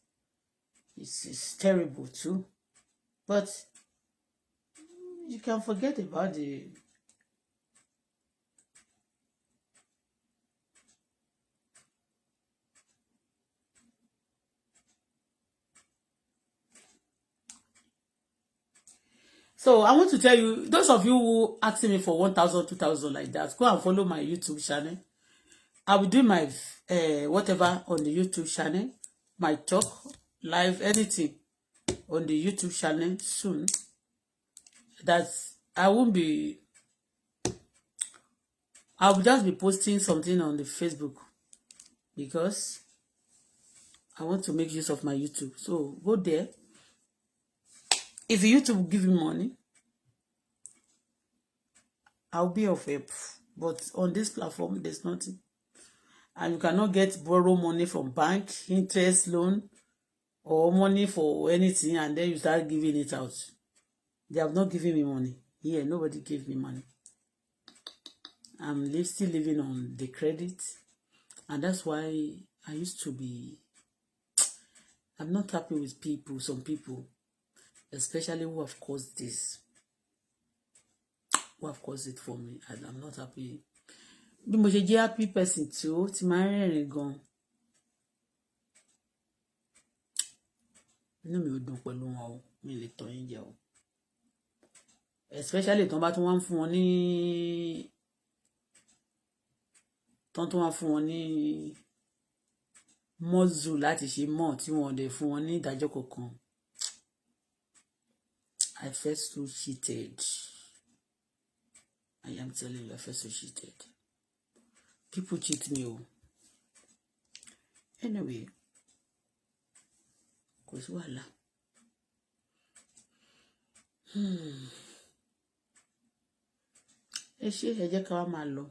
It's terrible too. But you can forget about the So I want to tell you, those of you who asking me for 1,000, 2,000 like that, go and follow my YouTube channel. I will do my whatever on the YouTube channel, my talk, live, anything on the YouTube channel soon. That I will just be posting something on the Facebook because I want to make use of my YouTube. So go there. If YouTube give me money, I'll be of help. But on this platform, there's nothing. And you cannot borrow money from bank, interest loan, or money for anything, and then you start giving it out. They have not given me money. Here, nobody gave me money. I'm still living on the credit. And that's why I used to be... I'm not happy with people, some people, especially who have caused this. Who have caused it for me. And I'm not happy. Bí mo ṣe jẹ́ happy person tí ó ti máa ń rẹ́rìn gan. Inú mi ò dùn pẹ̀lú wọn o. Mi lè tọ́ yín jẹ o. Especially tọ́n bá tún wá ń fún wọn ní mọ́zù láti ṣe mọ́ tí wọ́n dẹ̀ fún wọn ní ìdájọ́ kankan. I felt so cheated. I am telling you, I felt so cheated. People cheat me. Anyway, kò sí wàhálà. Ẹ jẹ́ ká wá máa lọ.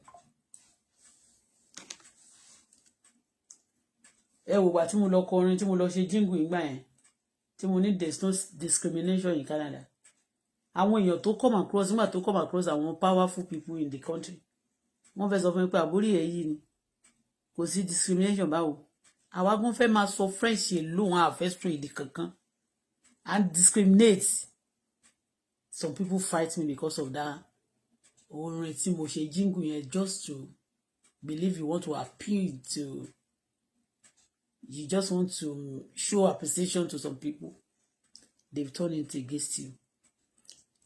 Ẹ wò wá tí mo lọ kọrin, tí mo lọ ṣe jingle ìgbà yẹn, tí mo ní there's no discrimination in Canada. Àwọn èèyàn tó come across, nígbà tó come across àwọn powerful people in the country, wọ́n fẹ́ sọ fún mi pé àbórí ẹ̀ yìí ni kò sí discrimination báwo àwa gan fẹ́ máa sọ French alone àfẹ́sùn èdè kankan and discriminate some people fight me because of that orin tí mo ṣe jingle yẹn just to believe you want to appeal to you just want to show appreciation to some people they've turned it against you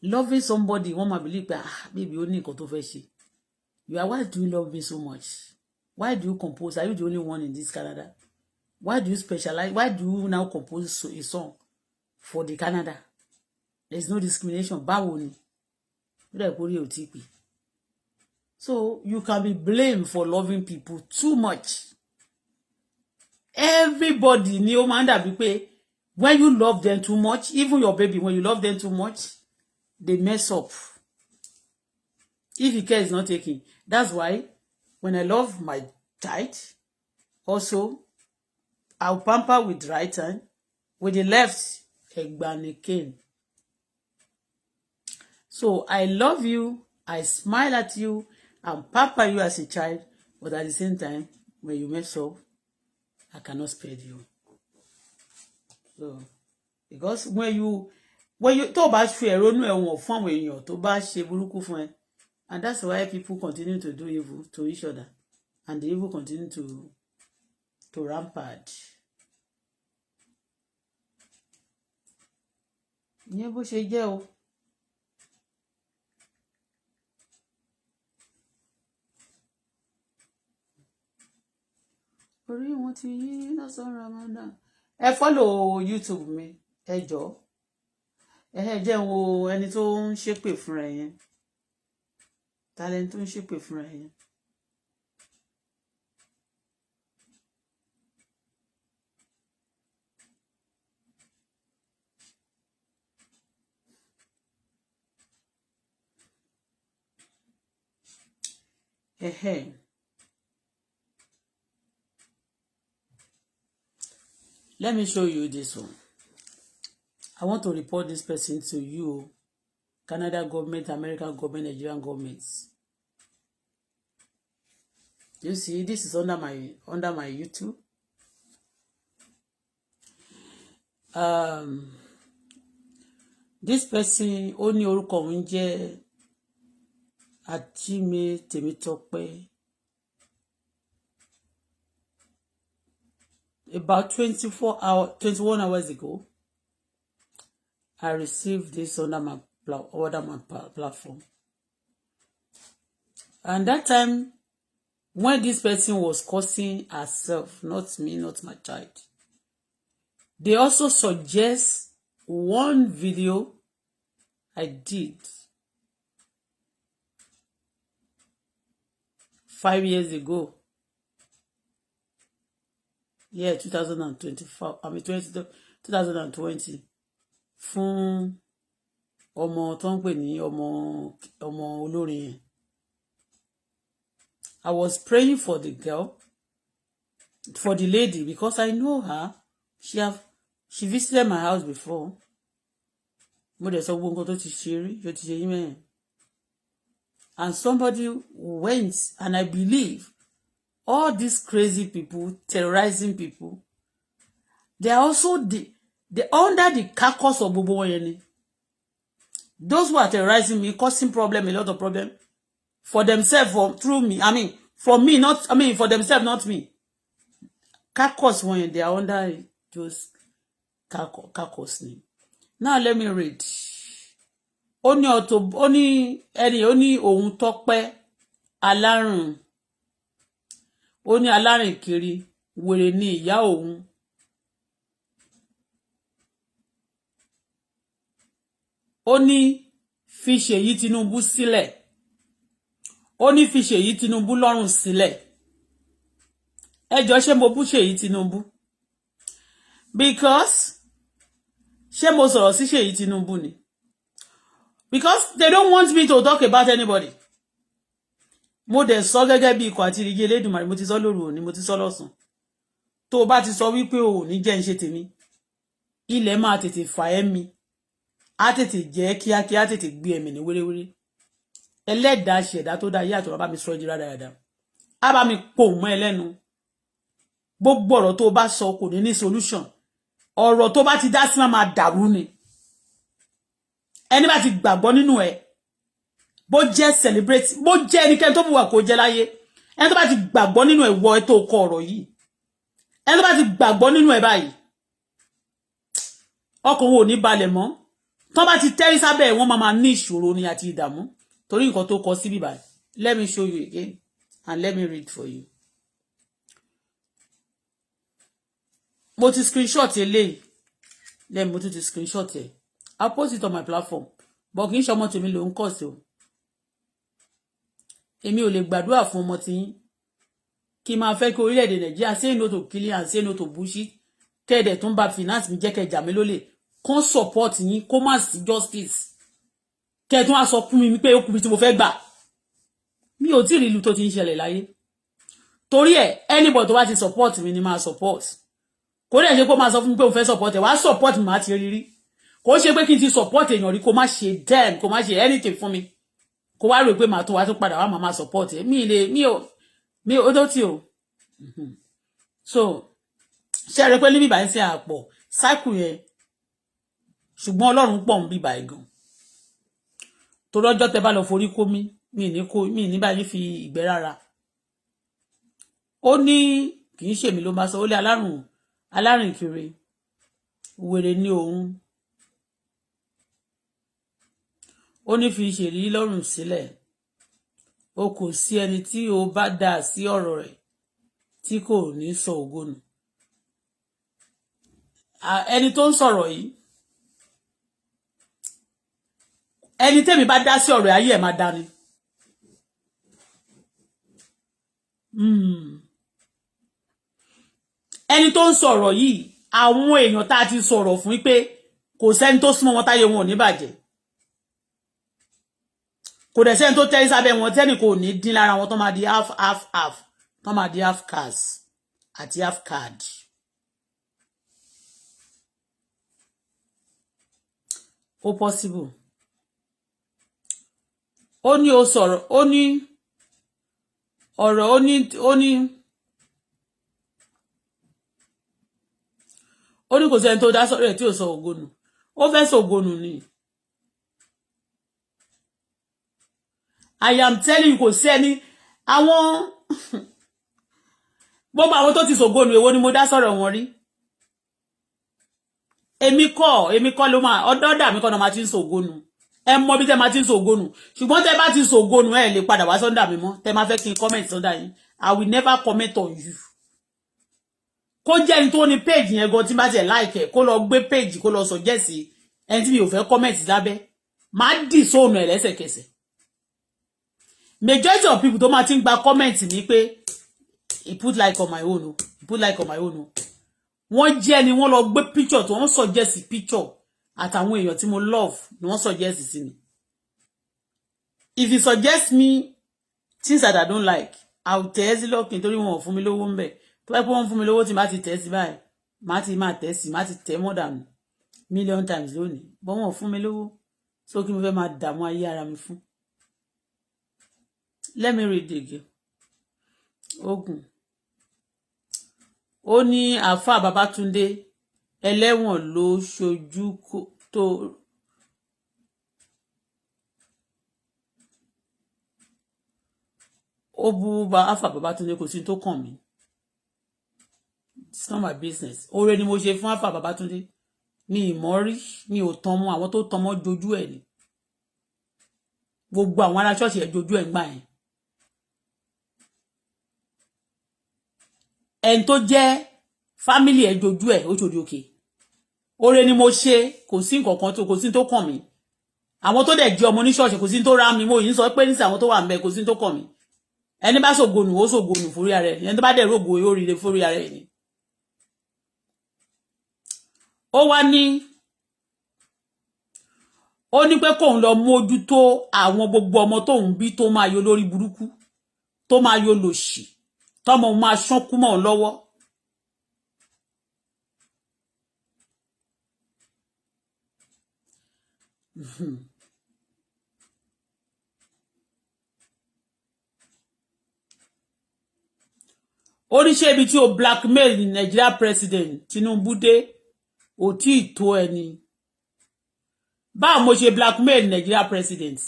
loving somebody wọ́n máa believe pé baby ó ní nǹkan tó fẹ́ ṣe you are why do you love me so much why do you compose are you the only one in this Canada why do you specialize why do you now compose a song for the Canada there is no discrimination báwo ni ó dẹ̀ kórè ò tí pé so you can be blamed for loving people too much everybody ni ó máa ń dàbí pé when you love them too much even your baby when you love them too much they mess up if the care is not taken that's why when I love my child also I'll pamper with the right hand with the left egbani cane so I love you I smile at you and pamper you as a child but at the same time when you mess up I cannot spare you so because when you tó bá fi ẹ̀rọnú ẹ̀wọ̀n fún àwọn èèyàn tó bá ṣe burúkú fún ẹ and that's why people continue to do evil to each other and the evil continue to rampant. ìyẹn bó ṣe jẹ́ o. orí wọn ti yí lọ́sàn-án Ramadan ẹ follow YouTube mi ẹ jọ̀ọ́ ẹ jẹ́ wo ẹni tó ń ṣépè fúnra ẹ̀ yẹn talent tó ń ṣépè fúnra ẹ̀ yẹn. Let me show you this one. I want to report this person to you, Canada government, American government, Nigerian governments. You see, this is under my YouTube. This person ó ní orúkọ òun jẹ́ Ajime Temitope. About 21 hours ago, I received this under my platform. And that time, when this person was cursing herself, not me, not my child, they also suggest one video I did 5 years ago. Yeah, 2024. 2020. Fún ọmọ tó ń pè ní ọmọ olórin yẹn. I was praying for the girl, for the lady, because I know her. She visited my house before. Mo dẹ̀ sọ gbogbo nǹkan tó ti ṣe rí, yóò ti ṣe yí mẹ́rin. And somebody went, and I believe all these crazy people, terrorizing people, they are also under the carcass of gbogbo wọn yẹn ni. Those who are terrorizing me, causing problem, a lot of problem, for themselves, through me. I mean, for themselves, not me. Carcass wọn yẹn, they are under those carcass name. Now let me read. Ó ní òun Tọ́pẹ́ alárùn. Ó ní alárìn kiri, wèrè ní ìyá òun. Ó ní fi Ṣèyí Tinubu sílẹ̀. Ó ní fi Ṣèyí Tinubu lọ́rùn sílẹ̀. Ẹ jọ̀ọ́ ṣé mo bú Ṣèyí Tinubu? Because ṣé mo sọ̀rọ̀ sí Ṣèyí Tinubu ni? Because they don't want me to talk about anybody. Mo dẹ̀ sọ gẹ́gẹ́ bí ikọ̀ àti ìrìgì Elédùmarè, mo ti sọ lóru òní, mo ti sọ lọ́sàn. Tó bá ti sọ wípé o ní jẹ́ ń ṣe tèmi, ilẹ̀ máa tètè fà ẹ́ mi. Á tètè jẹ́ kíákíá, á tètè gbé ẹ̀mí ní wéréwéré. ẹlẹ́dàá ṣẹ̀dá tó dá ayé àtọ̀run bá mi sọ di rádaràda á bá mi pò mọ́ ẹ lẹ́nu gbogbo ọ̀rọ̀ tó bá sọ kò ní ní solution ọ̀rọ̀ tó bá ti dá sí máa dàrú ni ẹni bá ti gbàgbọ́ nínú ẹ bó jẹ́ celebrate bó jẹ́ ẹnikẹ́ni tó bùwà kó jẹ́ láyé ẹni tó bá ti gbàgbọ́ nínú ẹ wọ ẹ tó kọ ọ̀rọ̀ yìí ẹni tó bá ti gbàgbọ́ nínú ẹ báyìí ọkàn wo ò ní balẹ̀ mọ́ tó bá ti tẹ́rí sábẹ́ wọn máa ní ìṣòro ni àti ìdààmú torí nǹkan tó kọ síbí báyìí let me show you again and let me read for you. Mo ti screenshot eléyìí then mo ti screenshot ẹ I'll post it on my platform but kì í ṣe ọmọ tèmi ló ń kọ̀ sí o èmi ò lè gbàdúrà fún ọmọ tí kí máa fẹ́ kí orílẹ̀-èdè Nàìjíríà say no to killing and say no to bullshit kẹ́ẹ̀dẹ̀ tún bá finance mi jẹ́ kẹjà mi lólè kán support yín kó má sí justice kẹ́ẹ̀tún á sọ fún mi pé ó kù bí tí mo fẹ́ gbà mi ò tí ì rí ìlú tó ti ń ṣẹlẹ̀ láyé torí ẹ̀ anybody tó bá ti support mi ni máa support kò dẹ̀ ṣe kó máa sọ fún mi pé òun fẹ́ support ẹ̀ wá support mi máa ti rí rí kò ṣe pé kí n ti support èèyàn rí kó má ṣe dem kó má ṣe anything fún mi kó wá rò pé màá tún wá tún padà wá màá máa support ẹ̀ mi ò dó tí o so ṣe rẹ pé níbi ìbàyẹn sí àpọ̀ cycle yẹn ṣùgbọ́n Ọlọ́run pọ̀ ń bíbà ẹ̀ gan torí ọjọ́ tẹ bá lọ forí kó mi ní báyìí fi ìgbẹ́ rárá ó ní kì í ṣèmi ló máa sọ ó lé alárìn kiri wèrè ní òun ó ní fi ìṣèlérí lọ́rùn sílẹ̀ o kò sí ẹni tí o bá dá sí ọ̀rọ̀ rẹ̀ tí kò ní sọ ògo nù ẹni tó ń sọ̀rọ̀ yìí ẹni tẹ́mi bá dá sí ọ̀rọ̀ ayé ẹ̀ máa dání ẹni tó ń sọ̀rọ̀ yìí àwọn èèyàn tá a ti sọ̀rọ̀ fún pé kò sẹ́ni tó súnmọ́ wọn táyé wọn ò ní bàjẹ́ kò dẹ̀ sẹ́ni tó tẹ́rí sábẹ́ wọn tẹ́nì kò ní dín lára wọn tó máa di half tó máa di half cars àti half card ó possible ó ní ó sọ̀rọ̀ ó ní ọ̀rọ̀ ó ní kò sẹ́ni tó dá sọ̀rọ̀ ẹ̀ tí ò sọ ògonu ó fẹ́ sọ ògonu ni I am telling you kò sí ẹni àwọn gbogbo àwọn tó ti sògonu èwo ni mo dá sọ̀rọ̀ wọn rí èmi kọ́ ló máa ọ̀dọ̀ mi kọ́ náà máa ti ń sògonu ẹ mọ bí tẹ́ máa ti ń sògonu ṣùgbọ́n tẹ́ bá ti sògonu ẹ lè padà wá sọ́ndà mi mọ́ tẹ́ máa fẹ́ kí n comment sọ́ndà yín I will never comment on you kó jẹ́ ẹni tó ní page yẹn gan tí bá tiẹ̀ like ẹ̀ kó lọ gbé page kó lọ suggest ẹni tí mi ò fẹ́ comment lábẹ́ máa dì sóònù ẹ̀ lẹ́sẹ̀kẹsẹ̀ majority of people tó máa ti ń gba comment ní pé he put like on my own o he put like on my own o wọ́n jẹ́ ni wọ́n lọ gbé picture tó wọ́n suggest picture àtàwọn èèyàn tí mo love ni wọ́n suggest sí mi if you suggest me things that I don't like I will tell you lọ́kìn torí wọn ò fún mi lówó ń bẹ̀ tó bá pé wọ́n fún mi lówó tí má ti tẹ̀ sí báyìí má tẹ̀ sí má ti tẹ̀ more than million times lónìí bọ́n wọn ò fún mi lówó so kí mo fẹ́ máa dààmú ayé ara mi fún. Let me read again. Ogun. Ó ní àáfàá Babátúndé ẹlẹ́wọ̀n ló ṣojú tó ó bú àáfàá Babátúndé kò sí tó kàn mí. It's not my business. Oore ni mo ṣe fún àáfàá Babátúndé. Mi ìmọ̀ rí mi ò tán mọ́ àwọn tó tán mọ́ jojú ẹ̀ ni. Gbogbo àwọn ará ṣọ́ọ̀ṣì ẹ̀ jojú ẹ̀ ń gbà yẹn. ẹni tó jẹ́ family ẹ̀ jojú ẹ̀ ó ṣòdì òkè oore ni mo ṣe kò sí nǹkan kan tó kò sí tó kàn mí àwọn tó dẹ̀ jẹ́ ọmọ ní ṣọ́ọ̀ṣì kò sí tó rá mi mo yìí sọ pé ní àwọn tó wà ń bẹ kò sí tó kàn mí ẹni bá ṣògonù ó ṣògonù fórí ara ẹ̀ ẹni tó bá dẹ̀ rògbò ó rire fórí ara ẹ̀ ni. ó ní pé kóun lọ mójútó àwọn gbogbo ọmọ tóun bí tó máa yọ lórí burúkú tó máa yọ lòṣì tọ́mọ máa ṣánkú mọ́ lọ́wọ́ oníṣẹ́ ibi tí o blackmail ní Nigeria president Tinubu dé ò tí ì tó ẹni báwo mo ṣe blackmail Nigeria president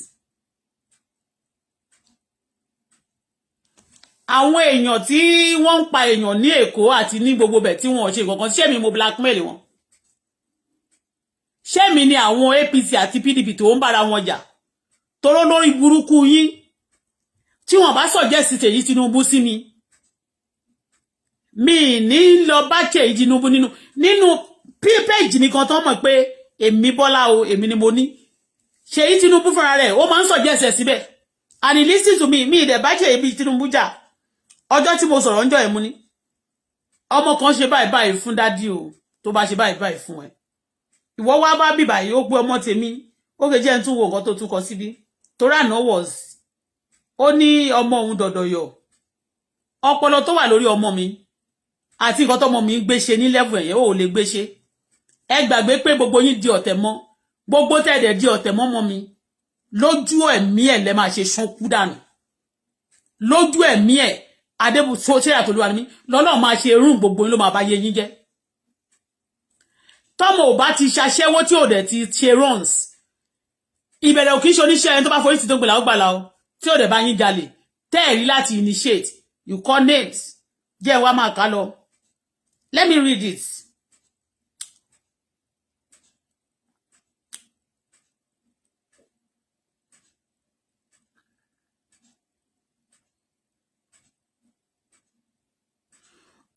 àwọn èèyàn tí wọ́n ń pa èèyàn ní Èkó àti ní gbogbo bẹ̀ tí wọ́n ṣe nǹkan ṣé mi mo blackmail wọn ṣé mi ni àwọn APC àti PDP tó ń bára wọn jà tóró lórí burúkú yín tí wọ́n bá suggest èyí Tinubu sí mi ní lọ bá che Tinubu nínú page nìkan tó mọ̀ pé èmi Bọ́lá o èmi ni mo ní ṣe Tinubu fúnra rẹ̀ ó máa ń suggest síbẹ̀ and he listen to me de bá che ibi Tinubu jà ọjọ́ tí mo sọ̀rọ̀ ńjọ́ ẹ̀ mú ní ọmọ kan ṣe báyìí báyìí fún dádì o tó bá ṣe báyìí báyìí fún ẹ ìwọ wá bá bí báyìí ó pé ọmọ tèmi ó ke jẹ́ ń tún wo nǹkan tó tún kọ síbí tora no was ó ní ọmọ òun dọ̀dọ̀yọ̀ ọpọlọ tó wà lórí ọmọ mi àti nǹkan tó ọmọ mi gbé ṣe ní level ẹ̀yẹ ó lè gbé ṣe ẹ gbàgbé pé gbogbo yín di ọ̀tẹ̀ mọ́ gbogbo tẹ̀dẹ̀ di ọ̀tẹ̀ mọ́ mọ́ mi lójú ẹ̀mí ẹ̀ lẹ máa ṣe ṣánkú dànù lójú ẹ̀mí ẹ̀ adébùsọ ṣe àtolúwa mi lọ́lọ́run máa ṣe rún gbogbo yín ló máa bá yé yín jẹ́ tọ́mọ ò bá ti ṣaṣẹ́wó tí ò dẹ̀ ti ṣe runs ìbẹ̀rẹ̀ ò kí ń ṣe oníṣẹ́ ẹni tó bá forí sí tó gbèlà ó gbàlà o tí ò dẹ̀ bá yín jalè tẹ́ẹ̀rí láti initiate you call names jẹ́ wá máa kà lọ let me read it.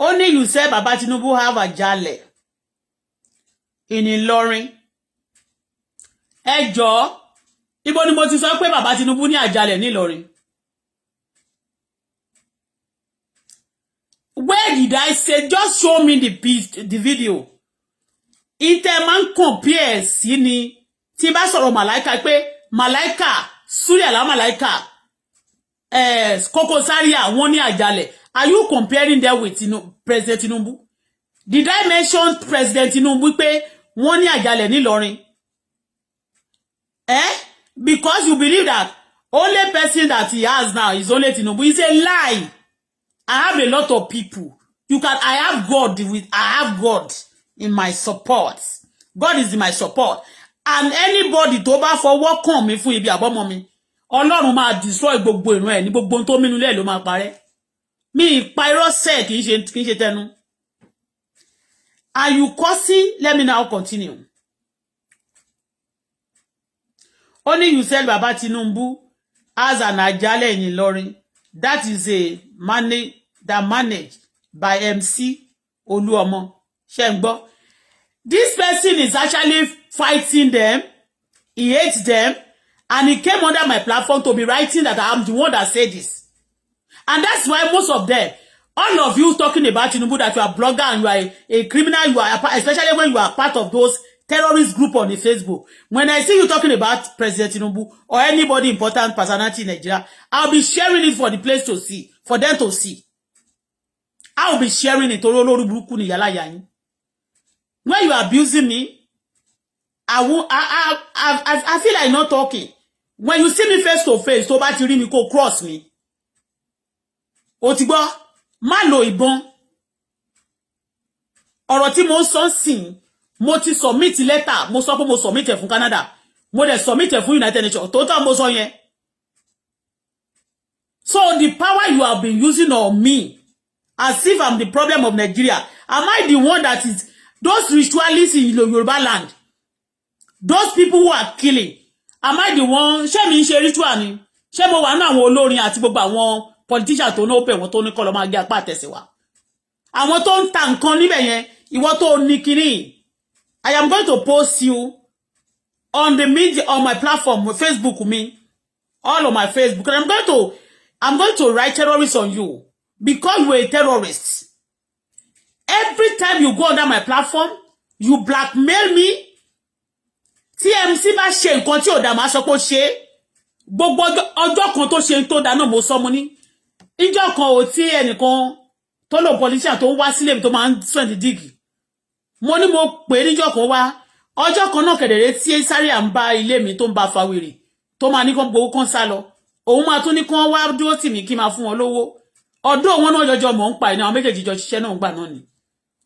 Only you say Baba Tinubu have a jale in Ìlọrin. Ẹ jọ̀ọ́, ibo ni mo ti sọ pé Baba Tinubu ní àjálẹ̀ ní Ìlọrin. Where did I say? Just show me the video. Ite man compare sí ni tí bá sọ̀rọ̀ màláíkà pé màláíkà Súlẹ̀ la màláíkà Koko Zaria wọ́n ní àjálẹ̀. Are you comparing them with President Tinubu? Did I mention President Tinubu pé wọ́n ní àjálẹ̀ ní Ìlọrin? Because you believe that only person that he has now is only Tinubu. It's a lie. I have a lot of people. I have God in my support. God is in my support. And anybody tó bá fọwọ́ kàn mí fún ibi àbọ́mọ mi, Ọlọ́run máa destroy gbogbo ìran ẹ̀ ní gbogbo tó mínú lẹ̀ ló máa parẹ́. Mi pyro say kì í ṣe tẹnu. Are you cursing? Let me now continue. Only you said Baba Tinubu has an àjálẹ̀ in Ìlọrin. That is a managed by MC Oluomo. Ṣé ń gbọ́? This person is actually fighting them. He hates them. And he came under my platform to be writing that I am the one that said this. And that's why most of them, all of you talking about Tinubu, that you are blogger and you are a criminal, you are, especially when you are part of those terrorist group on the Facebook. When I see you talking about President Tinubu or anybody important personality in Nigeria, I'll be sharing it for the place to see, for them to see. I'll be sharing it. When you are abusing me, I feel like not talking. When you see me face to face, to bá ti rí mi kó cross me. Ó ti gbọ́, má lo ìbọn. Ọ̀rọ̀ tí mo sọ nsìn, mo ti submit letter, mo sọ pé mo submit ẹ̀ fún Canada. Mo dẹ̀ submit ẹ̀ fún United Nations. Total mo sọ yẹn. So the power you have been using on me, as if I'm the problem of Nigeria, am I the one that is those ritualists in Yoruba land? Those people who are killing, am I the one? Ṣé mi ń ṣe ritual ni? Ṣé mo wà nínú àwọn olórin àti gbogbo àwọn politician tó no pé wọ́n tó ní kó lọ máa gé apá àtẹsẹ̀ wa? Àwọn tó ń ta nǹkan níbẹ̀ yẹn, ìwọ tó ní kíní. I am going to post you on the media, on my platform, Facebook me, all on my Facebook. And I'm going to write terrorists on you because you're a terrorist. Every time you go under my platform, you blackmail me. TMC bá ṣe nǹkan tí ò dá máa sọ pé ó ṣe. Gbogbo ọjọ́ kan tó ṣe tó dá náà mo sọ mo ní. Ìjọ́ kan ò tí ẹnìkan tó lò politician tó wá sílé mi tó máa ń send dig. Mo ní mo pè níjọ́ kan wá. Ọjọ́ kan náà kedere tí sáré à ń bá ilé mi tó ń bá fa wèrè tó máa ní kan gbowó kan sá lọ. Òun máa tún ní kan wá dúró tì mí kí máa fún wọn lówó. Ọ̀dọ̀ wọn náà jọjọ mọ̀ ń pa ina àwọn méjèèjì jọ ṣiṣẹ́ náà gbà náà ni.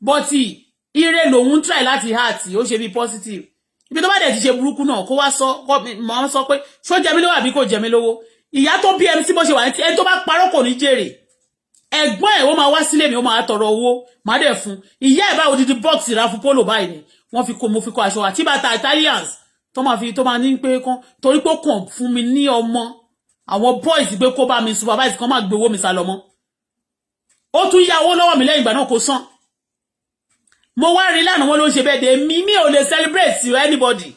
But ire lòun try láti heart ó ṣe bí positive. Ibi tó bá dẹ̀ ti ṣe burúkú náà kó wá sọ mo sọ pé ṣó jẹ mí lówó àbí kò jẹ mí lówó. Ìyá tó bí MC bó ṣe wà ní ẹni tó bá parọ́ kò ní jèrè. Ẹ̀gbọ́n ẹ̀ ó máa wá sílé mi ó máa tọrọ owó máa dẹ̀ fún. Ìyá ẹ̀ bá odidi box ra fún polo báyìí ni. Wọ́n fi kó mo fi kó aṣọ àti bàtà Italians tó máa ní pé kan torí pé ó kàn fún mi ní ọmọ. Àwọn boys pé kó bá mi supervise kan máa gbé owó mi sá lọ mọ́. Ó tún yá owó lọ́wọ́ mi lẹ́yìn ìgbà náà kó san. Mo wá rí lánàá wọn ló ń ṣe bẹ́ẹ̀ dé mi ò lè celebrate to anybody.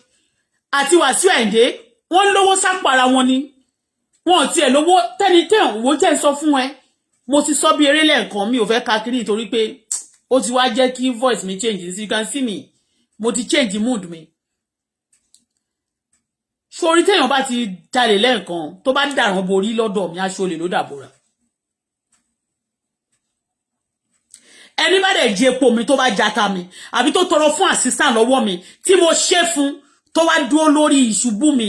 Àti Wàsíù Àyìndé wọ́n lówó sápò ara wọn ni. Wọ́n tiẹ̀ lówó tẹ́ni tẹ́hùn wo jẹ́ sọ fún ẹ. Mo ti sọ bí eré lẹ́ẹ̀kan mi ò fẹ́ ka kiri nítorí pé ó ti wá jẹ́ kí voice mi change. You can see me. Mo ti change mood mi. Sórí téèyàn bá ti jalè lẹ́ẹ̀kan tó bá dàrán borí lọ́dọ̀ mi aṣọ lè ló dàbòrà. Ẹni bá dẹ̀ jẹ epo mi tó bá jata mi àbí tó tọrọ fún assistant lọ́wọ́ mi tí mo ṣe fún tó wá dúró lórí ìṣubú mi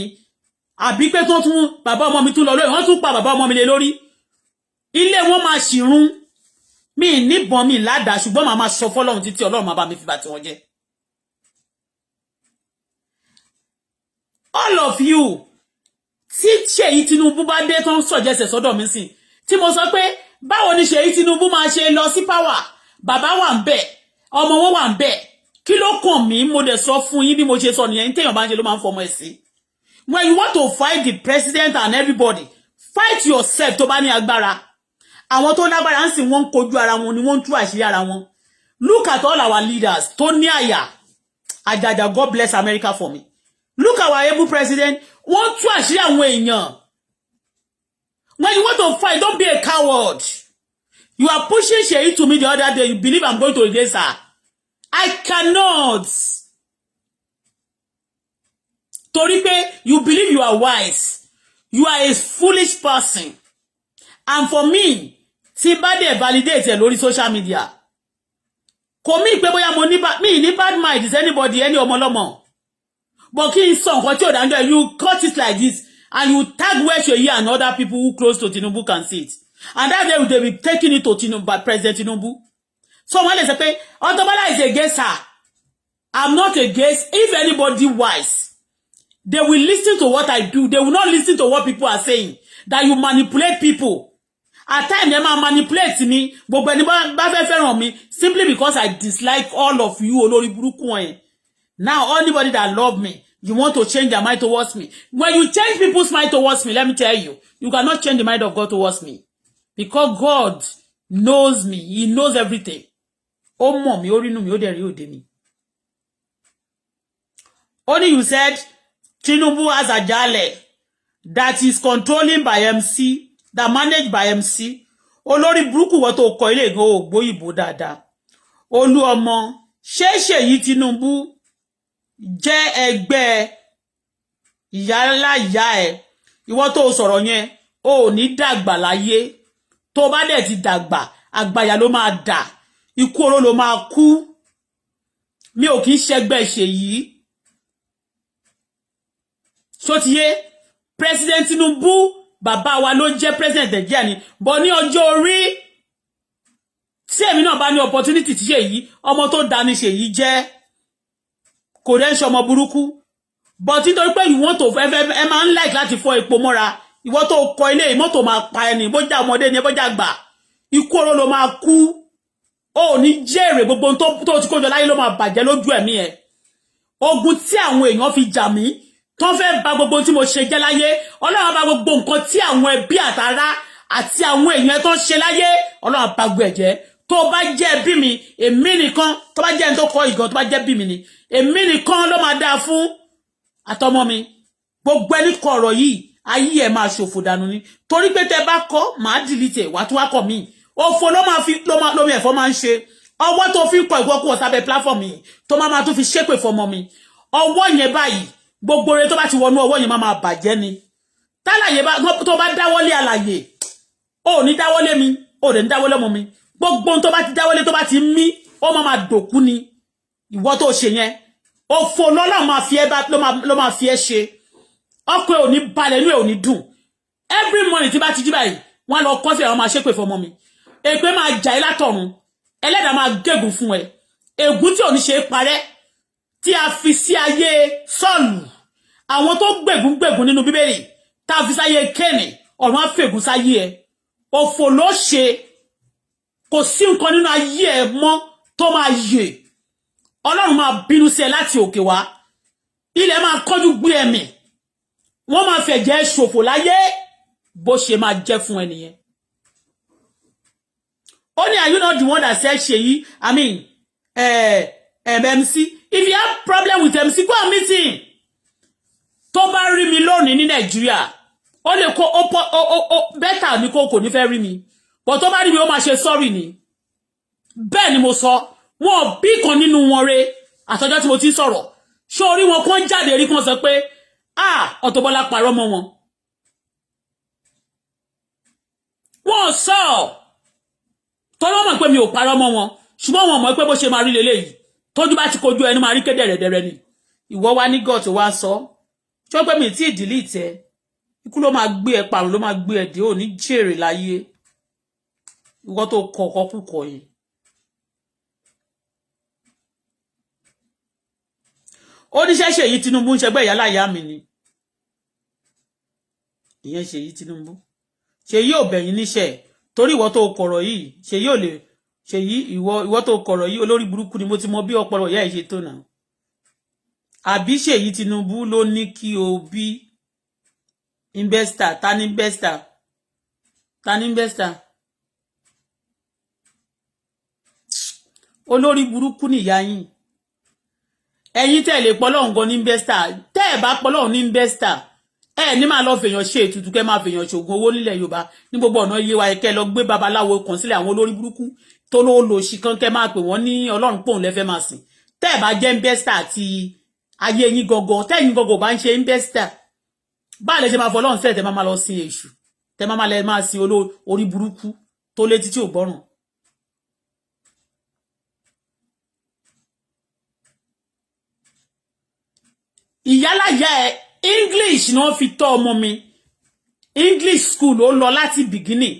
àbí pé tó tún bàbá ọmọ mi tún lọ lórí wọ́n tún pa bàbá ọmọ mi lé lórí ilé wọn máa ṣìrún mi níbọn mi ládàá ṣùgbọ́n màá máa sọ fọ́lọ́run títí Ọlọ́run máa bá mi fi bá tí wọ́n jẹ́. All of you tí Ṣèyí Tinubu bá dé tó ń sọ̀jẹ́sẹ̀ sọ́dọ̀ mi sìn tí mo sọ pé báwo ni Ṣèyí Tinubu máa ṣe lọ sí power bàbá wà ńbẹ̀ ọmọ wọn wà ńbẹ̀ kí ló kàn mí mo dẹ̀ sọ fún yín bí mo ṣe sọ nìyẹn téèyàn bá ń ṣe ló máa ń fọmọ ẹ̀ sí. When you want to fight the president and everybody fight yourself tó bá ní agbára àwọn tó lágbára ń sìn wọ́n ń kojú ara wọn ni wọ́n ń tú àṣírí ara wọn. Look at all our leaders tó ní àyà àjàjà God bless America for me. Look at our able president wọ́n tú àṣírí àwọn èèyàn. When you want to fight don't be a coward. You are pushing Sheyi to me the other day. You believe I'm going to erase her. I cannot. Torí pé you believe you are wise. You are a foolish person. And for me, tí bá dé validate lórí social media. Kò mí pé bóyá mo ní bad mind is anybody, any ọmọlọ́mọ. But kí n sọ nǹkan tí ò dáńjọ́, you cut it like this. And you tag where Sheyi and other people who close to Tinubu can see it. And that day they will be taking it to Tinubu, by President Tinubu. So when they say, Auto-Bola is against her. I'm not against. If anybody wise, they will listen to what I do. They will not listen to what people are saying. That you manipulate people. At times, they might manipulate me. But when me, simply because I dislike all of you. Now, anybody that love me, you want to change their mind towards me. When you change people's mind towards me, let me tell you, you cannot change the mind of God towards me. Because God knows me. He knows everything. Oh, mom, you already know me. Only you said, Tinubu has a jale that is controlling by MC, that managed by MC. Olórí burúkú wọ́n tó kọ ilé go gboyibo dáadáa. Olú ọmọ, Ṣèyí Tinubu jẹ́ ẹgbẹ́ ìyálà ìyá ẹ̀. Ìwọ tó sọ̀rọ̀ yẹn, ó ní dàgbà láyé. Tó bá dẹ̀ ti dàgbà, àgbàyà ló máa dà. Ikú oró ló máa kú. Mi ò kì í ṣẹgbẹ́ Ṣèyí. So ti yé, President Tinubu, bàbá wa ló jẹ́ president Nàìjíríà ni, bọ̀ ní ọjọ́ orí tí èmi náà bá ní opportunity tí Ṣèyí, ọmọ tó dá ni Ṣèyí jẹ́. Kò dẹ̀ ń ṣe ọmọ burúkú. But nítorí pé you want to ẹ máa ń like láti fọ́ epo mọ́ra. Ìwọ tó kọ ilé mọ́tò máa pa ẹni bó já ọmọdé ni bó já gbà. Ikú oró ló máa kú. Ó ní jèrè gbogbo tó ti kójọ láyé ló máa bàjẹ́ lójú ẹ̀mí ẹ̀. Ogun tí àwọn èèyàn fi jà mí tó fẹ́ bà gbogbo tí mo ṣe jẹ́ láyé. Ọlọ́run bá gbogbo nǹkan tí àwọn ẹbí àtàrà àti àwọn èèyàn tó ṣe láyé. Ọlọ́run bá gbogbo ẹ̀jẹ́. Tó bá jẹ́ ẹbí mi, èmi nìkan, tó bá jẹ́ ẹni tó kọ ìgàn tó bá jẹ́ bí mi ni. Èmi nìkan ló máa dáa fún àtọmọ mi. Gbogbo ẹni kọ ọ̀rọ̀ yìí, ayé ẹ̀ máa ṣòfò dànù ni. Torí pé tẹ́ bá kọ, máa delete wá tún wá kọ mí. Òfò ló máa fi lómi ẹ̀fọ́ máa ń ṣe. Ọwọ́ tó fi kọ ìwọ́kú ọ̀sábẹ́ platform yìí, tó máa tún fi ṣépè fọmọ mi. Ọwọ́ yẹn báyìí, gbogbo rẹ̀ tó bá ti wọnú ọwọ́ yẹn máa bàjẹ́ ni. Tálàyé tó bá dáwọ́lé àlàyé, ó ní dáwọ́lé mi, ó dẹ̀ ní dáwọ́lé ọmọ mi. Gbogbo tó bá ti dáwọ́lé tó bá ti mí, ó máa dòkú ni. Ìwọ tó ṣe yẹn, òfò lọ́lọ́ máa fi ló máa fi ẹ́ ṣe. Ọkọ ẹ̀ ò ní balẹ̀ inú ẹ̀ ò ní dùn. Every morning tí bá ti jí báyìí, wọ́n lọ kọ́ sí àwọn máa ṣépè fọmọ mi. èpè máa jà ẹ́ látọ̀run ẹlẹ́dàá máa gégùn fún ẹ ègún tí ò ní ṣe parẹ́ tí a fi sí ayé Sọ́ọ̀lù àwọn tó gbègún nínú Bíbélì tá a fi sáyé Kéènì ọ̀run á fègún sáyé ẹ òfò ló ṣe kò sí nǹkan nínú ayé ẹ mọ́ tó máa yè Ọlọ́run máa bínú sí ẹ láti òkè wá ilẹ̀ máa kọjú gbé ẹ̀mí wọ́n máa fẹ̀jẹ̀ ṣòfò láyé bó ṣe máa jẹ́ fún ẹnìyẹn. Only are you not the one that said Sheyi? I mean, MC. If you have problem with MC, go and meet him. Tó bá rí mi lónìí ní Nigeria. Ó lè kó better ni kò ní fẹ́ rí mi. But tó bá rí mi ó máa ṣe sorry ni. Bẹ́ẹ̀ ni mo sọ. Wọ́n bí kan nínú wọn re àtọjọ́ tí mo ti sọ̀rọ̀. Ṣé orí wọn kan jáde rí kan sọ pé Auto-Bola parọ́ mọ́ wọn. Wọ́n sọ tọ́lọ́ mọ̀ pé mi ò parọ́ mọ́ wọn ṣùgbọ́n wọn mọ̀ pé bó ṣe máa rí leléyìí tójú bá ti kojú ẹni máa rí kédèrèdèrè ni ìwọ wá ní God wá sọ ṣó pé mi tí delete ẹ ikú ló máa gbé ẹ parun ló máa gbé ẹ dé ò ní jèrè láyé ìwọ tó kọ̀ọ̀kọ́ púpọ̀ yìí. oníṣẹ́ Ṣèyí Tinubu ń ṣẹgbẹ́ ìyálà ìyá mi ni ìyẹn Ṣèyí Tinubu Ṣèyí ò bẹ̀yìn níṣẹ́ torí ìwọ tó kọ̀rọ̀ yìí Ṣèyí ò lè Ṣèyí ìwọ tó kọ̀rọ̀ yìí olórí burúkú ni mo ti mọ bí ọpọlọ ìyá ẹ̀ ṣe tó náà àbí Ṣèyí Tinubu ló ní kí o bí investor ta ni investor olórí burúkú ni ìyá yín ẹ̀yin tẹ́ lè pọlọ́hun gan ní investor tẹ́ ẹ̀ bá pọlọ́hun ní investor ní máa lọ fèèyàn ṣe ètùtù kẹ́ máa fèèyàn ṣògùn owó nílẹ̀ Yorùbá ní gbogbo ọ̀nà iye wa kẹ́ lọ gbé babaláwo kan sílẹ̀ àwọn olórí burúkú tó ló lò sí kan kẹ́ máa pè wọ́n ní Ọlọ́run pòun lẹ́fẹ́ máa sìn tẹ́ ẹ̀ bá jẹ́ investor àti ayé yín gọgọ tẹ́yìn gọgọ bá ń ṣe investor báà lè ṣe máa fọlọ́run sílẹ̀ tẹ́ máa lọ sin èṣù tẹ́ máa lẹ máa sin orí burúkú tó létí tí ò gbọ́ràn. ìyálàyà ẹ English ni wọ́n fi tọ́ ọmọ mi English school ó lọ láti beginning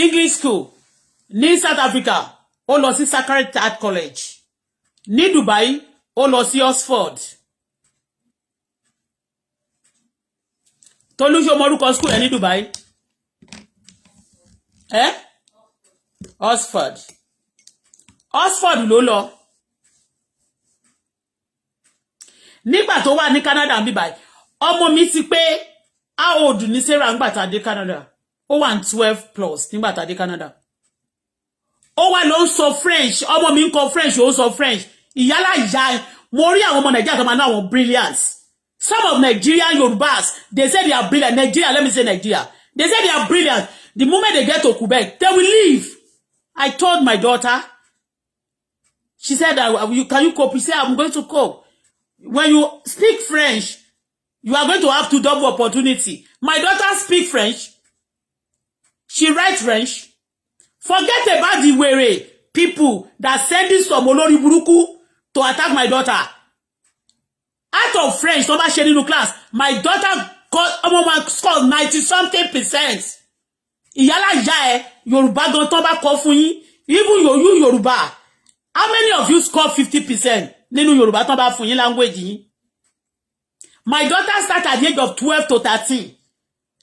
English school ní South Africa ó lọ sí Sacred Heart College ní Dubai ó lọ sí Oxford Tolúṣe ọmọ orúkọ school ẹ ní Dubai Oxford ló lọ nígbà tó wà ní Canada bí báyìí ọmọ mi ti pé how old ni Sarah nígbà tá dé Canada ó wà ní 12+ nígbà tá dé Canada ó wà ló ń sọ French ọmọ mi ń kọ French ó ń sọ French ìyálà ìyá mo rí àwọn ọmọ Nigeria tó máa ná àwọn brilliance some of Nigerian Yorubas they say they are brilliant Nigeria let me say Nigeria they say they are brilliant the moment they get to Quebec they will leave. I told my daughter she said can you cope? She said I'm going to cope. When you speak French, you are going to have to double opportunity. My daughter speak French. She writes French. Forget about the were people that sending some olórí burúkú to attack my daughter. Out of French, no matter in class, my daughter got score 90-something%. Ìyálà ìyá ẹ Yorùbá gan tó bá kọ fún yín, even you Yorùbá. How many of you score 50%? Nínú Yorùbá tán bá fún yín language yín. My daughter started at the age of 12 to 13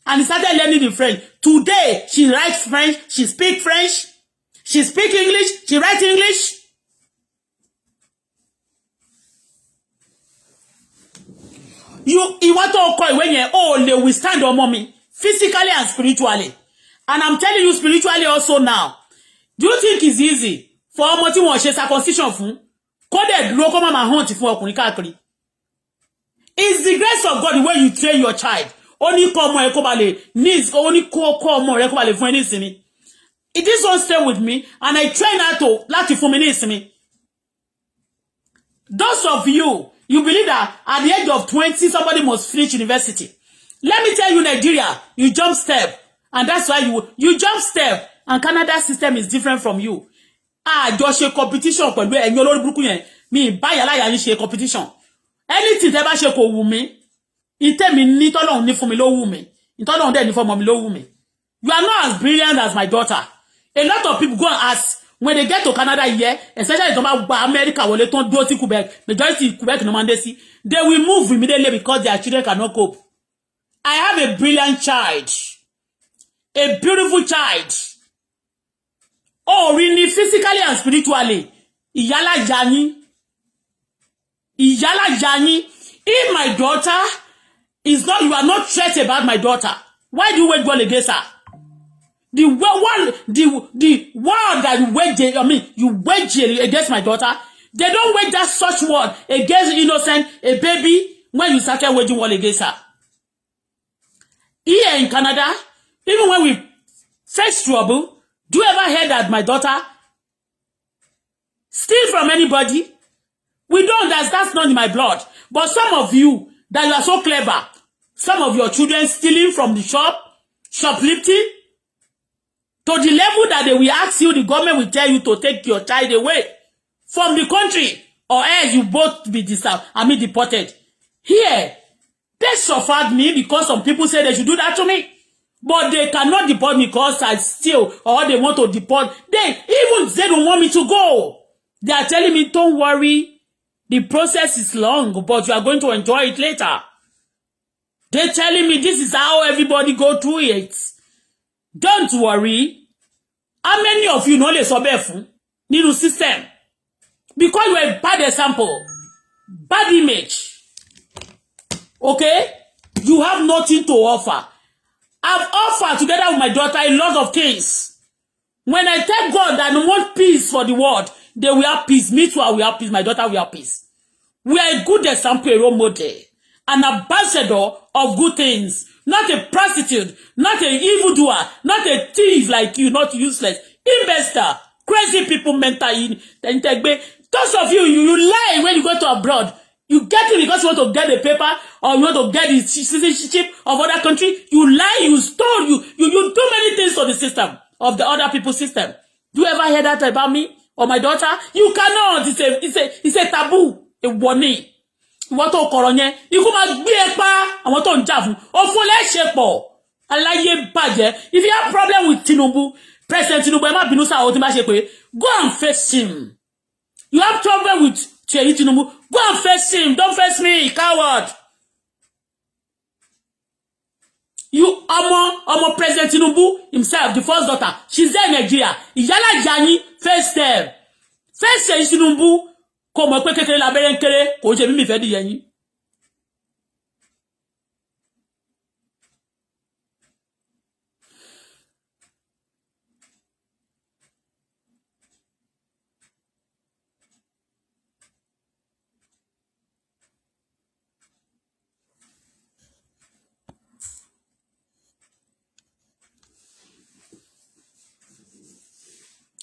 and started learning the French. Today, she writes French, she speaks French, she speaks English, she writes English. Ìwọ tó kọ ìwé yẹn ó lè withstand ọmọ mi physically and spiritually. And I'm telling you spiritually also now. Do you think it's easy for ọmọ tí wọ́n ṣe circumcision fún? Kódé dúró kó máa hunt fún ọkùnrin káàkiri. It's the grace of God the way you train your child. Ó ní kó ọmọ ẹ kó bá lè needs ó ní kó ọmọ rẹ kó bá lè fún ẹ ní ìsinmi. This one stay with me and I train her to láti fún mi ní ìsinmi. Those of you believe that at the age of 20 somebody must finish university. Let me tell you Nigeria, you jump step and that's why you jump step and Canada system is different from you. Just ṣe competition pẹ̀lú ẹ̀yin olórí burúkú yẹn mi bá yálà yín ṣe competition anything tẹ́ bá ṣe kò wù mí ite mi ní tọ́lọ́run ní fún mi ló wù mí ìtọ́lọ́run dẹ̀ ní fún ọmọ mi ló wù mí You are not as brilliant as my daughter. A lot of people go and ask when they get to Canada here, especially if America, where they don't do Quebec, majority Quebec no mandesi, they will move immediately because their children cannot cope. I have a brilliant child, a beautiful child. Oh, really, physically and spiritually. Iyala Jani. If my daughter is not, you are not stressed about my daughter. Why do you wage war against her? The word that you wage against my daughter, they don't wage that such word against innocent, a baby, when you started waging war against her. Here in Canada, even when we face trouble, do you ever hear that my daughter steal from anybody? We don't, that's not in my blood. But some of you, that you are so clever, some of your children stealing from the shop, shoplifting, to the level that they will ask you, the government will tell you to take your child away from the country, or else you both be deported. Here, they suffered me because some people say they should do that to me. But they cannot deport me because I steal, or they want to deport. They don't want me to go. They are telling me, don't worry, the process is long, but you are going to enjoy it later. They're telling me this is how everybody go through it. Don't worry. How many of you know the sobefu nínú system? Because you are a bad example, bad image. Okay? You have nothing to offer. I've offered together with my daughter a lot of things. When I tell God that I want peace for the world, they will have peace. Me too, I will have peace. My daughter will have peace. We are a good example, a role model, an ambassador of good things. Not a prostitute, not an evildoer, not a thief like you, not useless, investor, crazy people mental. Those of you lie when you go to abroad. You get it because you want to get the paper or you want to get the citizenship of other country. You lie, you stole, you do many things to the system of the other people's system. Do you ever hear that about me or my daughter? You cannot. It's a taboo, a warning. What to koronye? You come and be a pa. I want to javu. O fole shepo. Alaye baje. If you have problem with Tinubu, President Tinubu, ema binusa otima shepe. Go and face him. You have problem with Tinubu. Go and face him. Don't face me, coward. You Omo President Tinubu himself, the first daughter. She's there in Nigeria. Iyala Jani face them. Face Tinubu. Como pe kekere la bere nkere ko je mi fẹ́ di yin.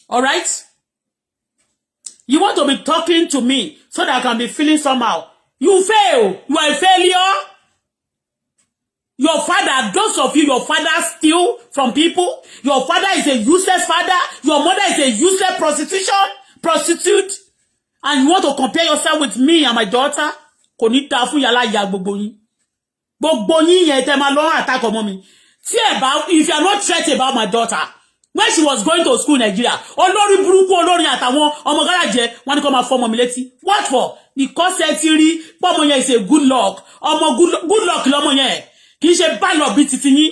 All right? You want to be talking to me so that I can be feeling somehow. You fail. You are a failure. Your father, those of you, your father steal from people. Your father is a useless father. Your mother is a useless prostitute. And you want to compare yourself with me and my daughter? Kò ní ta fún yàrá ìyá gbogbo yín. Gbogbo yín yẹn tẹ́ máa lọ attack ọmọ mi. If you are not threatened about my daughter, when she was going to school in Nigeria, olórí burúkú olórin àtàwọn ọmọ garaje wọ́n ní kó máa fọ́ ọmọ mi létí. What for? Because ẹ ti rí pọ́mọ yẹn is a good luck. Ọmọ good luck lọ́mọ yẹn. Kì í ṣe bad luck bí titi yín.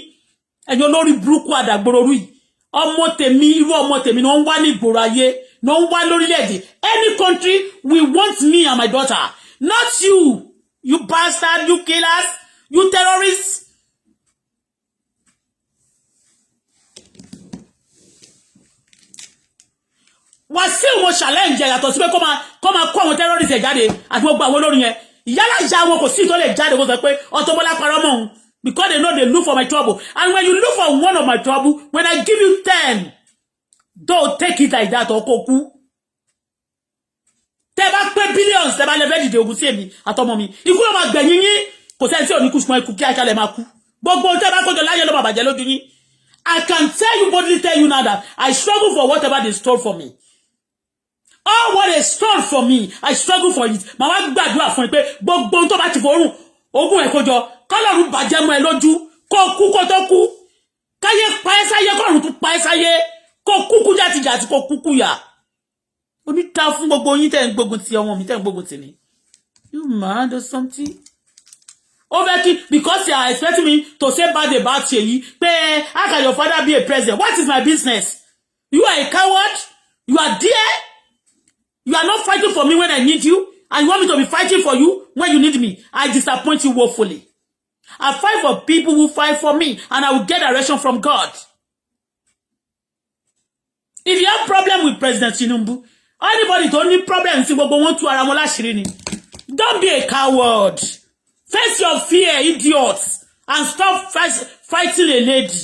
Ẹ̀yin olórí burúkú àdàgbòrò rú yìí. Ọmọ tèmi, irú ọmọ tèmi no wá ní ìgboro ayé, no wá lórílẹ̀-èdè. Any country we want me and my daughter, not you. You bastard, you killers, you terrorists. Wàsíù mo challenge yàtọ̀ sí pé kó máa kó àwọn terrorists ẹ̀ jáde àti gbogbo àwọn olórin yẹn. Ìyálà ìjà wọn kò sí tó lè jáde kó sọ pé Auto-Bola parọ́ mọ́ òun because they know they look for my trouble. And when you look for one of my trouble, when I give you 10, don't take it like that or kó kú. Tẹ́ bá pé billions, tẹ́ bá lè fẹ́ dìde ogun sí èmi àtọmọ mi. Ikú ló máa gbẹ̀yìn yín. Kò sẹ́ni tí ò ní kú ṣùgbọ́n ikú kíákíá lè máa kú. Gbogbo tẹ́ bá kójọ láyé ló máa bàjẹ́ lójú yín. I can boldly tell you now that I struggle for whatever they stole from me. All what they stole from me, I struggle for it. Ma wá gbàdúrà fún pé gbogbo tó bá ti forun ogun ẹ kójọ, kọ́lọ́run bàjẹ́ mọ́ ẹ lójú, kó kú kó tó kú. káyé pa ẹ́ sáyé kọ́run tún pa ẹ́ sáyé kó kúkú jàtìjàtì kó kúkú yà oníta fún gbogbo yín tẹ́ ń gbógun ti ọmọ mi tẹ́ ń gbógun ti ni you mad or something over because you are expecting me to say bad about you how can your father be a president? What is my business? You are a coward. You are there. You are not fighting for me when I need you, and you want me to be fighting for you when you need me. I disappoint you woefully. I fight for people who fight for me, and I will get direction from God. If you have problem with President Tinubu, anybody don't need problems, don't be a coward. Face your fear, idiots, and stop fighting a lady.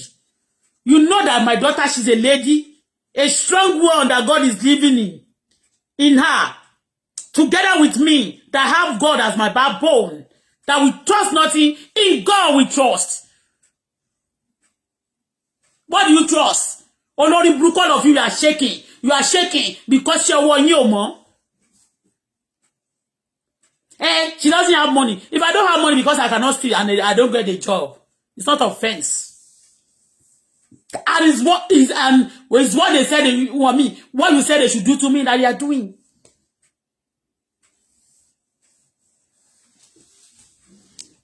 You know that my daughter, she's a lady, a strong woman that God is living in her, together with me, that have God as my backbone, that we trust nothing, in God we trust. What do you trust? Olori Brook, all of you are shaking. You are shaking because you're one year more. She doesn't have money. If I don't have money because I cannot steal and I don't get a job, it's not offense. And it's what is and it's what they said they want me. What you said they should do to me that they are doing.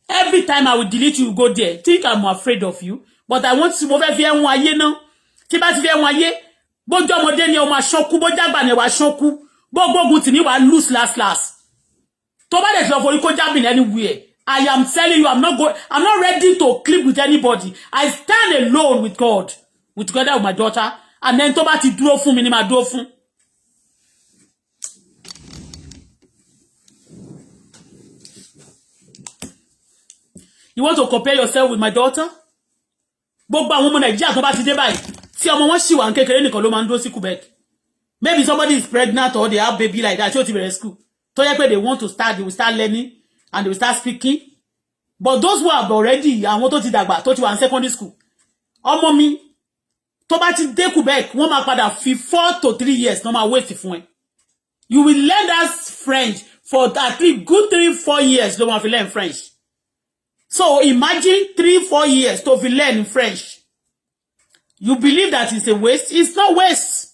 Every time I will delete you, go there. Think I'm afraid of you, but I want to move here one year now. Tiba ti fe one year. Bojo ọmọdé ni o ma ṣonku, bojo àgbà ni wa ṣonku. Gbogbo guti ni wa lose last. Anywhere. I am telling you, I'm not ready to click with anybody. I stand alone with God, together with my daughter, and then to ba ti dúró fún mi ni ma dúró fún. You want to compare yourself with my daughter? Gbogbo àwọn ọmọ Nàìjíríà tó bá ti dé báyìí, tí ọmọ wọn ṣì wà kékeré nìkan ló máa ń dúró sí Quebec. Maybe somebody is pregnant or they have baby like that, ṣé ó ti bẹ̀rẹ̀ school. So they want to start, they will start learning and they will start speaking. But those who have already, àwọn tó ti dàgbà, tó ti wà in secondary school, ọmọ mi, tó bá ti dé Quebec, wọ́n máa padà fi 4 to 3 years, no máa waste fún ẹ. You will learn that French for at least good 3-4 years, no máa fi learn French. So imagine 3-4 years to learn French. You believe that it's a waste? It's not waste.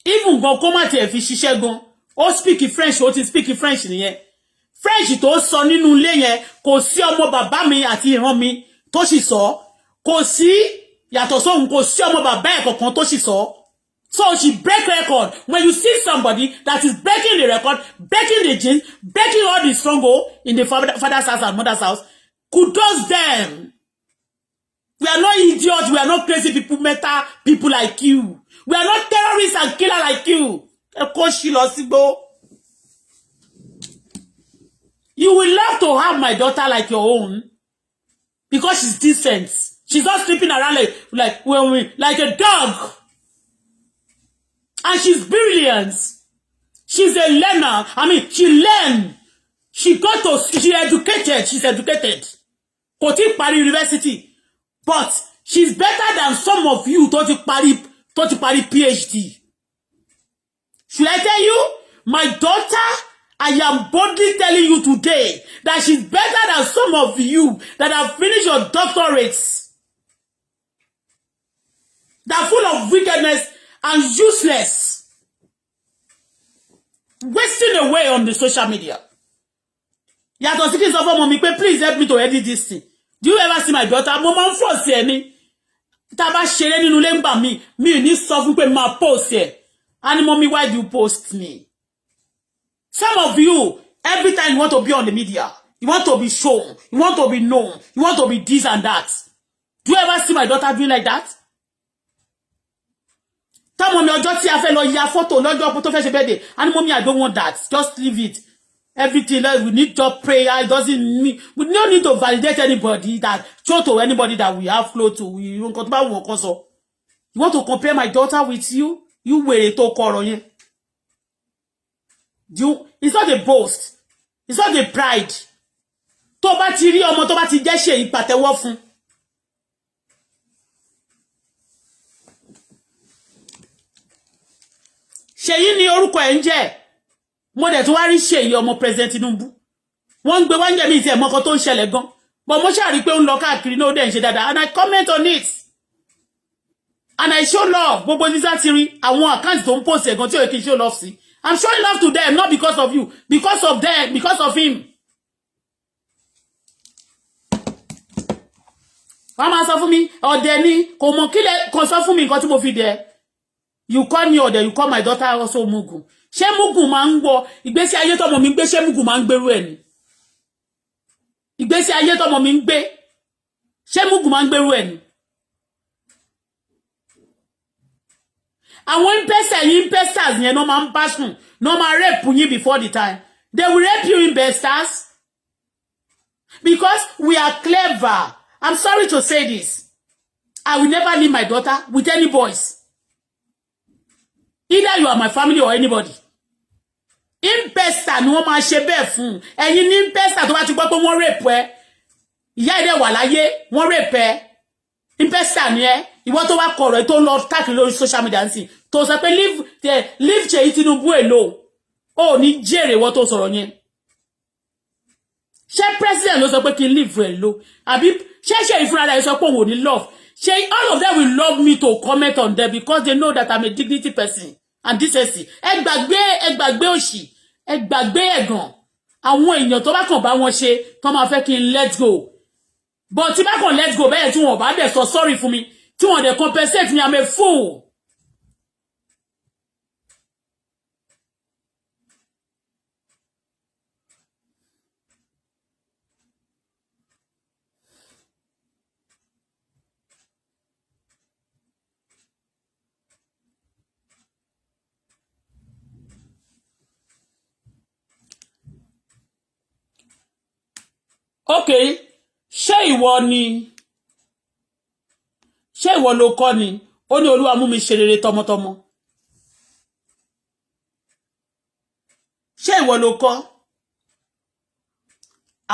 Even go come at fi ṣiṣẹ́ gan. O speak French, o ti speak French nìyẹn. French tó sọ nínú ilé yẹn kò sí ọmọ bàbá mi àti ìran mi tó sì sọ. Kò sí yàtọ̀ sóhun kò sí ọmọ bàbá ẹ̀ kankan tó sì sọ. So she break record. When you see somebody that is breaking the record, breaking the genes, breaking all the stronghold in the father's house and mother's house, kudos them. We are not idiots. We are not crazy people, meta people like you. We are not terrorists and killers like you. You will love to have my daughter like your own because she's decent. She's not sleeping around like a dog. And she's brilliant. She's a learner. I mean, she learned. She's educated. She's educated. Kò tí parí university. But she's better than some of you tó ti parí PhD. Should I tell you? My daughter, I am boldly telling you today that she's better than some of you that have finished your doctorates. That are full of wickedness and useless. Wasting away on the social media. Yàtọ̀ sí kí n sọ fún ọmọ mi pé please help me to edit this thing. Do you ever see my daughter? Mo máa ń force ẹ ní. Tá bá ṣeré nínú ilé ńgbà mi ní sọ fún pé máa post ẹ. And mommy, why do you post me? Some of you, every time you want to be on the media, you want to be shown, you want to be known, you want to be this and that. Do you ever see my daughter doing like that? Tell mommy, ọjọ́ tí a fẹ́ lọ ya photo lọ́jọ́ tó fẹ́ ṣe birthday. And mommy, I don't want that. Just leave it. Everything else, we need job prayer. It doesn't mean, we don't need to validate anybody that, show to anybody that we have flow to. You want to compare my daughter with you? You were to call you. It's not a boast. It's not a pride. Tó bá ti rí ọmọ tó bá ti jẹ́ ṣe ìpàtẹ́wọ́ fún. Ṣèyí ni orúkọ ẹ̀ ń jẹ́. Mo dẹ̀ tó wá rí Ṣèyí ọmọ President Tinubu. Wọ́n gbé wá ń jẹ́ mi tí ẹ̀ mọ́kọ tó ń ṣẹlẹ̀ gan. But mo ṣáà rí pé ó ń lọ káàkiri náà ó dẹ̀ ń ṣe dáadáa. And I comment on it. And I show love. Gbogbo Lisa Tiri, àwọn account tó ń post ẹ̀gan tí ó yẹ kí n show love sí. I'm showing love to them, not because of you, because of them, because of him. Mama sọ fún mi, ọ̀dẹ̀ ni, kò mọ̀ kílẹ̀ kò sọ fún mi nǹkan tí mo fi dẹ̀. You call me ọ̀dẹ̀, you call my daughter also mugu. Ṣé mugu máa ń gbọ́ ìgbésí ayé tọ́mọ mi gbé, ṣé mugu máa ń gbèrú ẹ̀ ni? Ìgbésí ayé tọ́mọ mi ń gbé, ṣé mugu máa ń gbèrú ẹ̀ ni? Àwọn investors yẹn no máa ń bá sùn, no máa rape yín before the time. They will rape you investors because we are clever. I'm sorry to say this. I will never leave my daughter with any boys. Either you are my family or anybody. Investor ni wọ́n máa ṣe bẹ́ẹ̀ fún. Ẹ̀yin ní investor tó bá ti gbọ́ pé wọ́n rape ẹ. Ìyá ẹ̀ dẹ̀ wà láyé, wọ́n rape ẹ. Investor ni ẹ. Ìwọ tó wá kọ̀rọ̀ ẹ tó lọ káàkiri lórí social media nsìn. Tó sọ pé leave Ṣèyí Tinubu alone. Ó ní jèrè ìwọ tó sọ̀rọ̀ yẹn. Ṣé president ló sọ pé kí n leave ẹ alone? Àbí ṣé ìfúnra rẹ̀ sọ pé òun ò ní love? Ṣé all of them will love me to comment on them because they know that I'm a dignity person and decency. Ẹ gbàgbé òṣì, ẹ gbàgbé ẹ̀gàn. Àwọn èèyàn tó bá kàn bá wọn ṣe tó máa fẹ́ kí n let go. But tí bá kàn let go bẹ́ẹ̀ tí wọ́n bá dẹ̀ sọ sorry fún mi, tí wọ́n dẹ̀ compensate me, I'm a fool. Okay, ṣé ìwọ ló kọ́ ni? Ó ní Olúwa mú mi ṣe rere tọmọtọmọ. Ṣé ìwọ ló kọ́?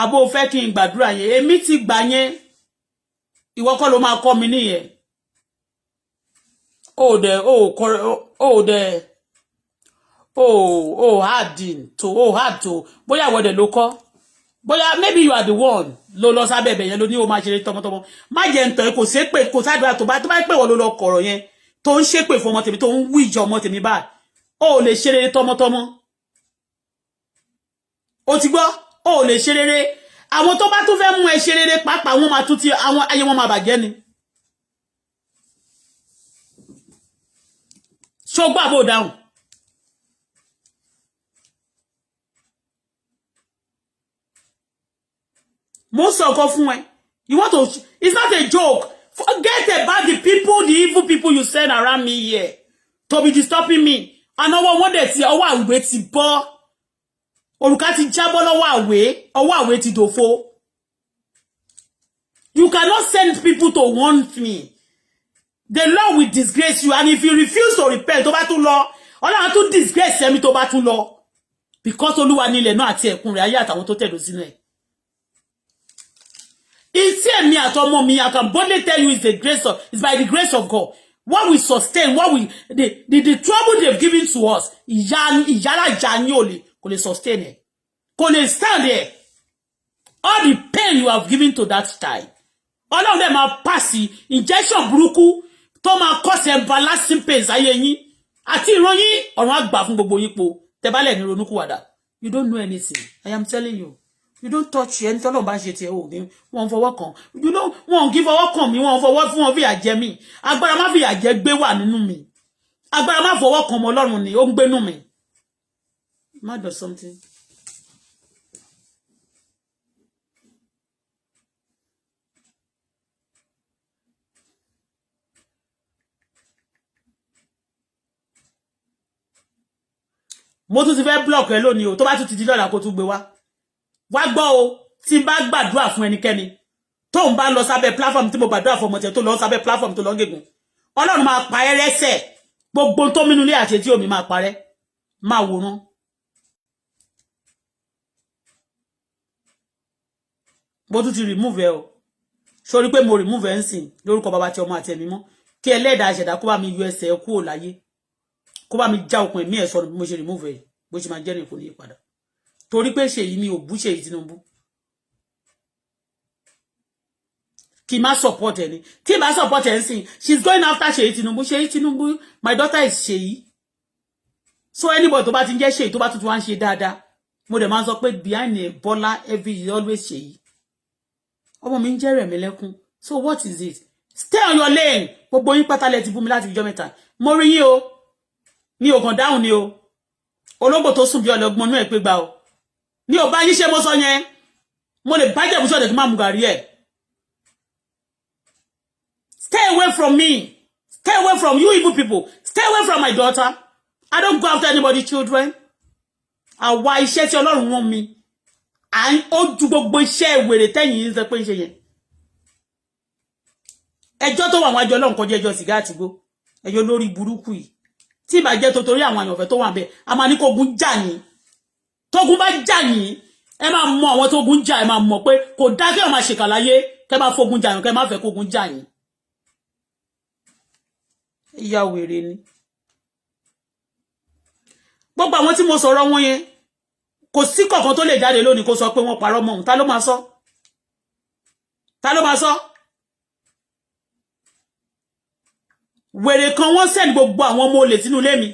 Àbó fẹ́ kí n gbàdúrà yẹn. Èmi ti gbà yẹn. Ìwọ kọ́ ló máa kọ́ mi nìyẹn. Hard to. Bóyá ìwọ dẹ̀ ló kọ́. Bóyá maybe you are the one ló lọ sábẹ́ bẹ̀ yẹn ló ní ó máa ṣeré tọmọtọmọ. Má jẹ́ ń tàn kò ṣe pé kò sádùá tó bá pé wọ́n ló lọ kọ̀rọ̀ yẹn tó ń ṣépè fún ọmọ tèmi tó ń wí ìjọ ọmọ tèmi báyìí. Ó lè ṣe rere tọmọtọmọ. Ó ti gbọ́? Ó lè ṣe rere. Àwọn tó bá tún fẹ́ mú ẹ ṣe rere pàápàá wọ́n máa tún ti àwọn ayé wọn máa bàjẹ́ ni. Ṣó gbà bó dáhùn. Most of God, you want to, it's not a joke. Forget about the people, the evil people you send around me here to be disturbing me. And no one wanted to see, oh, I wait to bo. Òrùka ti jábọ́ lọ́wọ́ àwé ti dòfo. You cannot send people to want me. The Lord will disgrace you, and if you refuse to repent, tó bá tún lọ, Ọlọ́run tún disgrace ẹ̀mí tó bá tún lọ. Because Olúwa ni ilẹ̀ náà àti ẹ̀kún rẹ̀ ayé àtàwọn tó tẹ̀dó sínú ẹ̀. It's me at all, mommy. I can boldly tell you it's by the grace of God. What we sustain, the trouble they've given to us, ìyára janyoli, kò lè sustain it. Kò lè stand there. All the pain you have given to that child. All of them are passing injection burúkú tó máa cause everlasting pains ayé yín. Àti ìran yín, ọ̀run àgbà fún gbogbo yín po. Tẹ́ bá lè ní ronúkúwàdà. You don't know anything. I am telling you. You don't touch any tolo ba ṣe ti o ni wọ́n fọwọ́ kan. You know wọ́n give fọwọ́ kan mi, wọ́n fọwọ́ fún wọn fi àjẹ́ mi. Agbára má fi àjẹ́ gbé wà nínú mi. Agbára má fọwọ́ kan mo Ọlọ́run ni ó ń gbé nínú mi. Ma do something. Mo tún ti fẹ́ block ẹ lónìí o, tó bá tún ti di lọ́la kó tún gbé wá. Wá gbọ́ o, tí n bá gbàdúrà fún ẹnikẹ́ni tó ń bá lọ sábẹ́ platform tí mo gbàdúrà fún ọmọ tẹ tó lọ sábẹ́ platform tó lọ gégùn. Ọlọ́run máa pa ẹ́ rẹ́sẹ̀. Gbogbo tó mínú ilé àti tí omi máa parẹ́. Máa wòran. Mo tún ti remove ẹ o. Sórí pé mo remove ẹ ńsìn lórúkọ bàbá tí ọmọ àti ẹ̀mí mọ́. Kí Ẹlẹ́dàá ṣẹ̀dá kó bá mi yọ ẹsẹ̀ ẹ kúrò láyé. Kó bá mi já okùn ẹ̀mí ẹ̀ sọnù bí mo ṣe remove ẹ. Bó ṣe máa jẹ́ ní kò ní padà. Torí pé Ṣèyí mi ò bú Ṣèyí Tinubu. kí má support ẹni tí má support ẹni sìn she's going after Ṣèyí Tinubu my daughter is Ṣèyí so anybody tó bá ti ń jẹ́ Ṣèyí tó bá tuntun wá ń ṣe dáadáa mo dẹ̀ máa sọ pé behind a Bola every is always Ṣèyí ọmọ mi ń jẹ́ Rẹ̀mílẹ́kún so what is it stay on your lane gbogbo yín pátá lẹ ti bú mi láti ìjọ mẹ́ta mo rí yín o mi ò kàn dáhùn ni o ológbò tó sùn bí ọlọ́gbọ́n náà pé gbà o ní ò bá yín ṣe mo sọ yẹn mo lè bá jẹ́ bùsọ̀ dẹ̀ kí má mú gàrí ẹ̀ stay away from me stay away from you evil people stay away from my daughter I don't go after anybody's children àwa iṣẹ́ tí Ọlọ́run wọ́n mi ó ju gbogbo iṣẹ́ wèrè tẹ́yìn ń sọ pé ń ṣe yẹn ẹjọ́ tó wà wájú Ọlọ́run kọjá ẹjọ́ sìgá àtìgbó ẹjọ́ lórí burúkú yìí tí ìbá jẹ́ torí àwọn àyànfẹ́ tó wà bẹ́ẹ̀ a máa ní kógun jà yín tógun bá jà yín ẹ máa mọ àwọn tógun jà ẹ máa mọ̀ pé kò dá kí ẹ máa ṣèkà láyé kẹ́ máa fogun jà yín kẹ́ máa fẹ́ kógun jà yín ìyá wèrè ni gbogbo àwọn tí mo sọ̀rọ̀ wọn yẹn kò sí kankan tó lè jáde lónìí kó sọ pé wọ́n parọ́ mọ́ òun ta ló máa sọ wèrè kan wọ́n send gbogbo àwọn ọmọ olè sínú ilé mi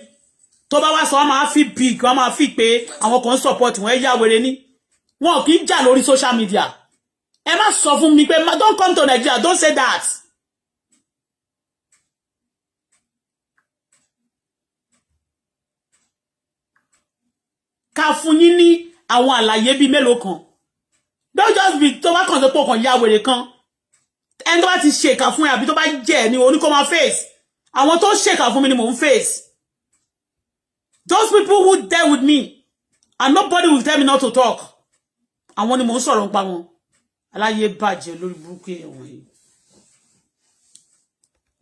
tó bá wá sọ wọ́n máa fi big wọ́n máa fi pé àwọn kan support wọn ẹ yá wèrè ní wọn kì í jà lórí social media ẹ má sọ fún mi pé don't come to Nigeria don't say that ká fún yín ní àwọn àlàyé bíi mélòó kan don't just be tó bá kàn tó pọ̀ kàn yá wèrè kan ẹni tó bá ti ṣèkà fún ẹ àbí tó bá jẹ́ ni oníkó máa face àwọn tó ṣèkà fún mi ni mò ń face those people who deal with me and nobody will tell me not to talk àwọn ni mò ń sọ̀rọ̀ nípa wọn aláyé bàjẹ́ lórí burúkú ẹ̀wọ̀n yìí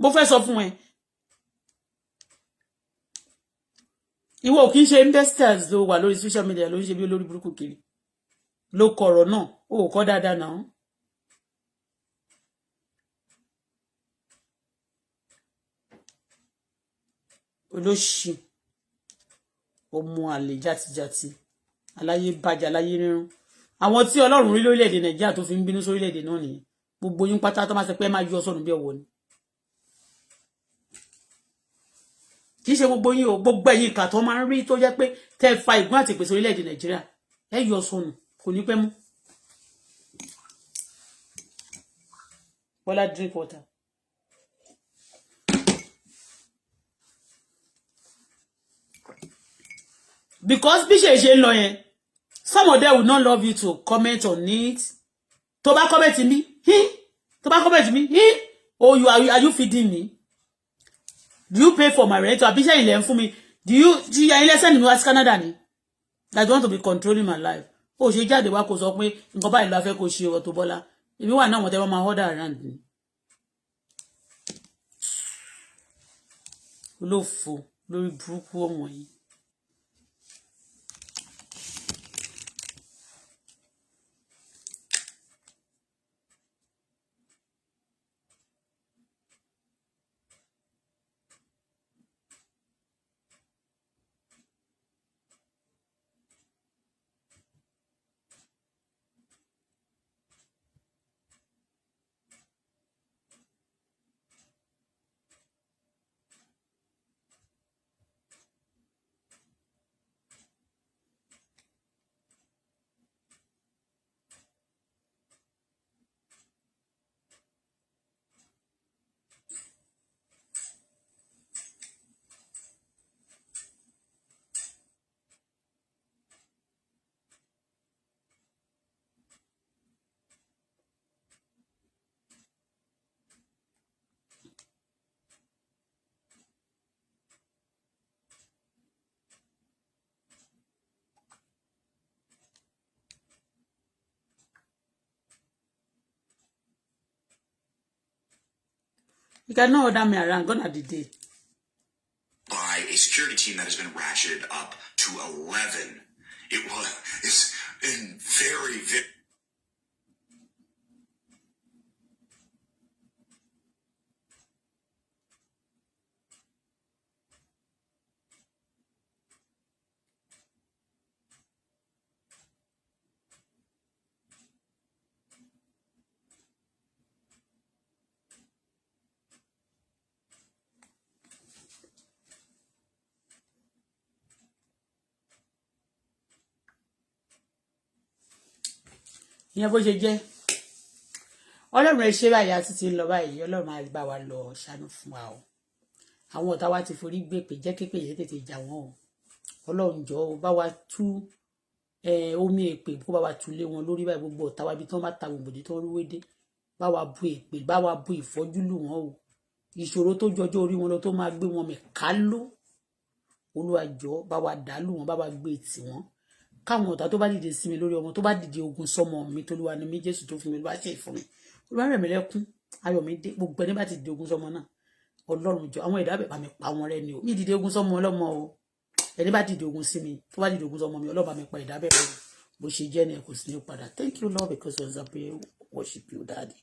mo fẹ́ sọ fún ẹ ìwọ kì í ṣe investors ló wà lórí social media ló ń ṣe bí olórí burúkú kiri ló kọ̀rọ̀ náà ó kọ́ dáadáa náà olóṣì ọmọ àlè játijàti aláyé bàjẹ́ aláyé rírun àwọn tí Ọlọ́run rí lórílẹ̀-èdè Nàìjíríà tó fi ń bínú sórílẹ̀-èdè náà nìyẹn gbogbo yín pátá tó máa ṣe pé máa yọ sọnù bí ọwọ́ ni kì í ṣe gbogbo yín o gbogbo ẹ̀yin ìkà tó máa ń rí tó jẹ́ pé tẹ́ fa ìgún àti ìpèsè orílẹ̀-èdè Nàìjíríà ẹ yọ sọnù kò ní pẹ́ mú Bọ́lá drink water. Because bí ṣe lọ yẹn some of them will not love you to comment on it tó bá comment mi tó bá comment mi oh are you feeding me do you pay for my rent àbí ṣe ilẹ̀ ń fún mi do you ya ilẹ̀ send mi wá sí Canada ni that you want to be controlling my life ó ṣe jáde wá kó sọ pé nǹkan báyìí ló fẹ́ kó ṣe Auto-Bola èmi wà náà wọ́n tẹ́ wọ́n máa order around ni olófò lórí burúkú ọmọ yìí. You cannot order me around, gonna the day. By a security team that has been ratcheted up to 11. It's in very. ìyẹn bó ṣe jẹ́ ọlọ́run ẹ ṣe báyìí àti ti ń lọ báyìí ọlọ́run máa bá wa lọ ṣàánú fún wa o àwọn ọ̀tá wa ti forí gbé pé jẹ́ képe yẹn tètè jà wọ́n o ọlọ́run jọ̀ọ́ bá wa tú omi èpè kó bá wa tú lé wọn lórí báyìí gbogbo ọ̀tá wa ibi tí wọ́n bá ta gbòǹgbòdì tó ń rúwé dé bá wa bu èpè bá wa bu ìfọ́jú lù wọ́n o ìṣòro tó jọjọ́ orí wọn lọ tó máa gbé wọn mẹ̀ká ló Olúwa jọ̀ọ́ bá wa dàálù wọn bá wa gbé tì wọ́n káwọn ọ̀tá tó bá dìde sí mi lórí ọmọ tó bá dìde ogun sọmọ mi tolúwa ni mí Jésù tó fún mi ló bá ṣe ìfún mi Olúwa rẹ̀ mí lẹ́kún ayọ̀ mi dé gbogbo ẹni bá ti dìde ogun sọmọ náà Ọlọ́run jọ̀ọ́ àwọn ẹ̀dá bẹ̀bà mi pa wọn rẹ́ ni o mi dìde ogun sọmọ ọlọ́mọ o ẹni bá dìde ogun sí mi tó bá dìde ogun sọmọ mi ọlọ́ba mi pa ẹ̀dá bẹ̀bà bó ṣe jẹ́ ni ẹ kò sí ní padà thank you Lord because you are worship you daddy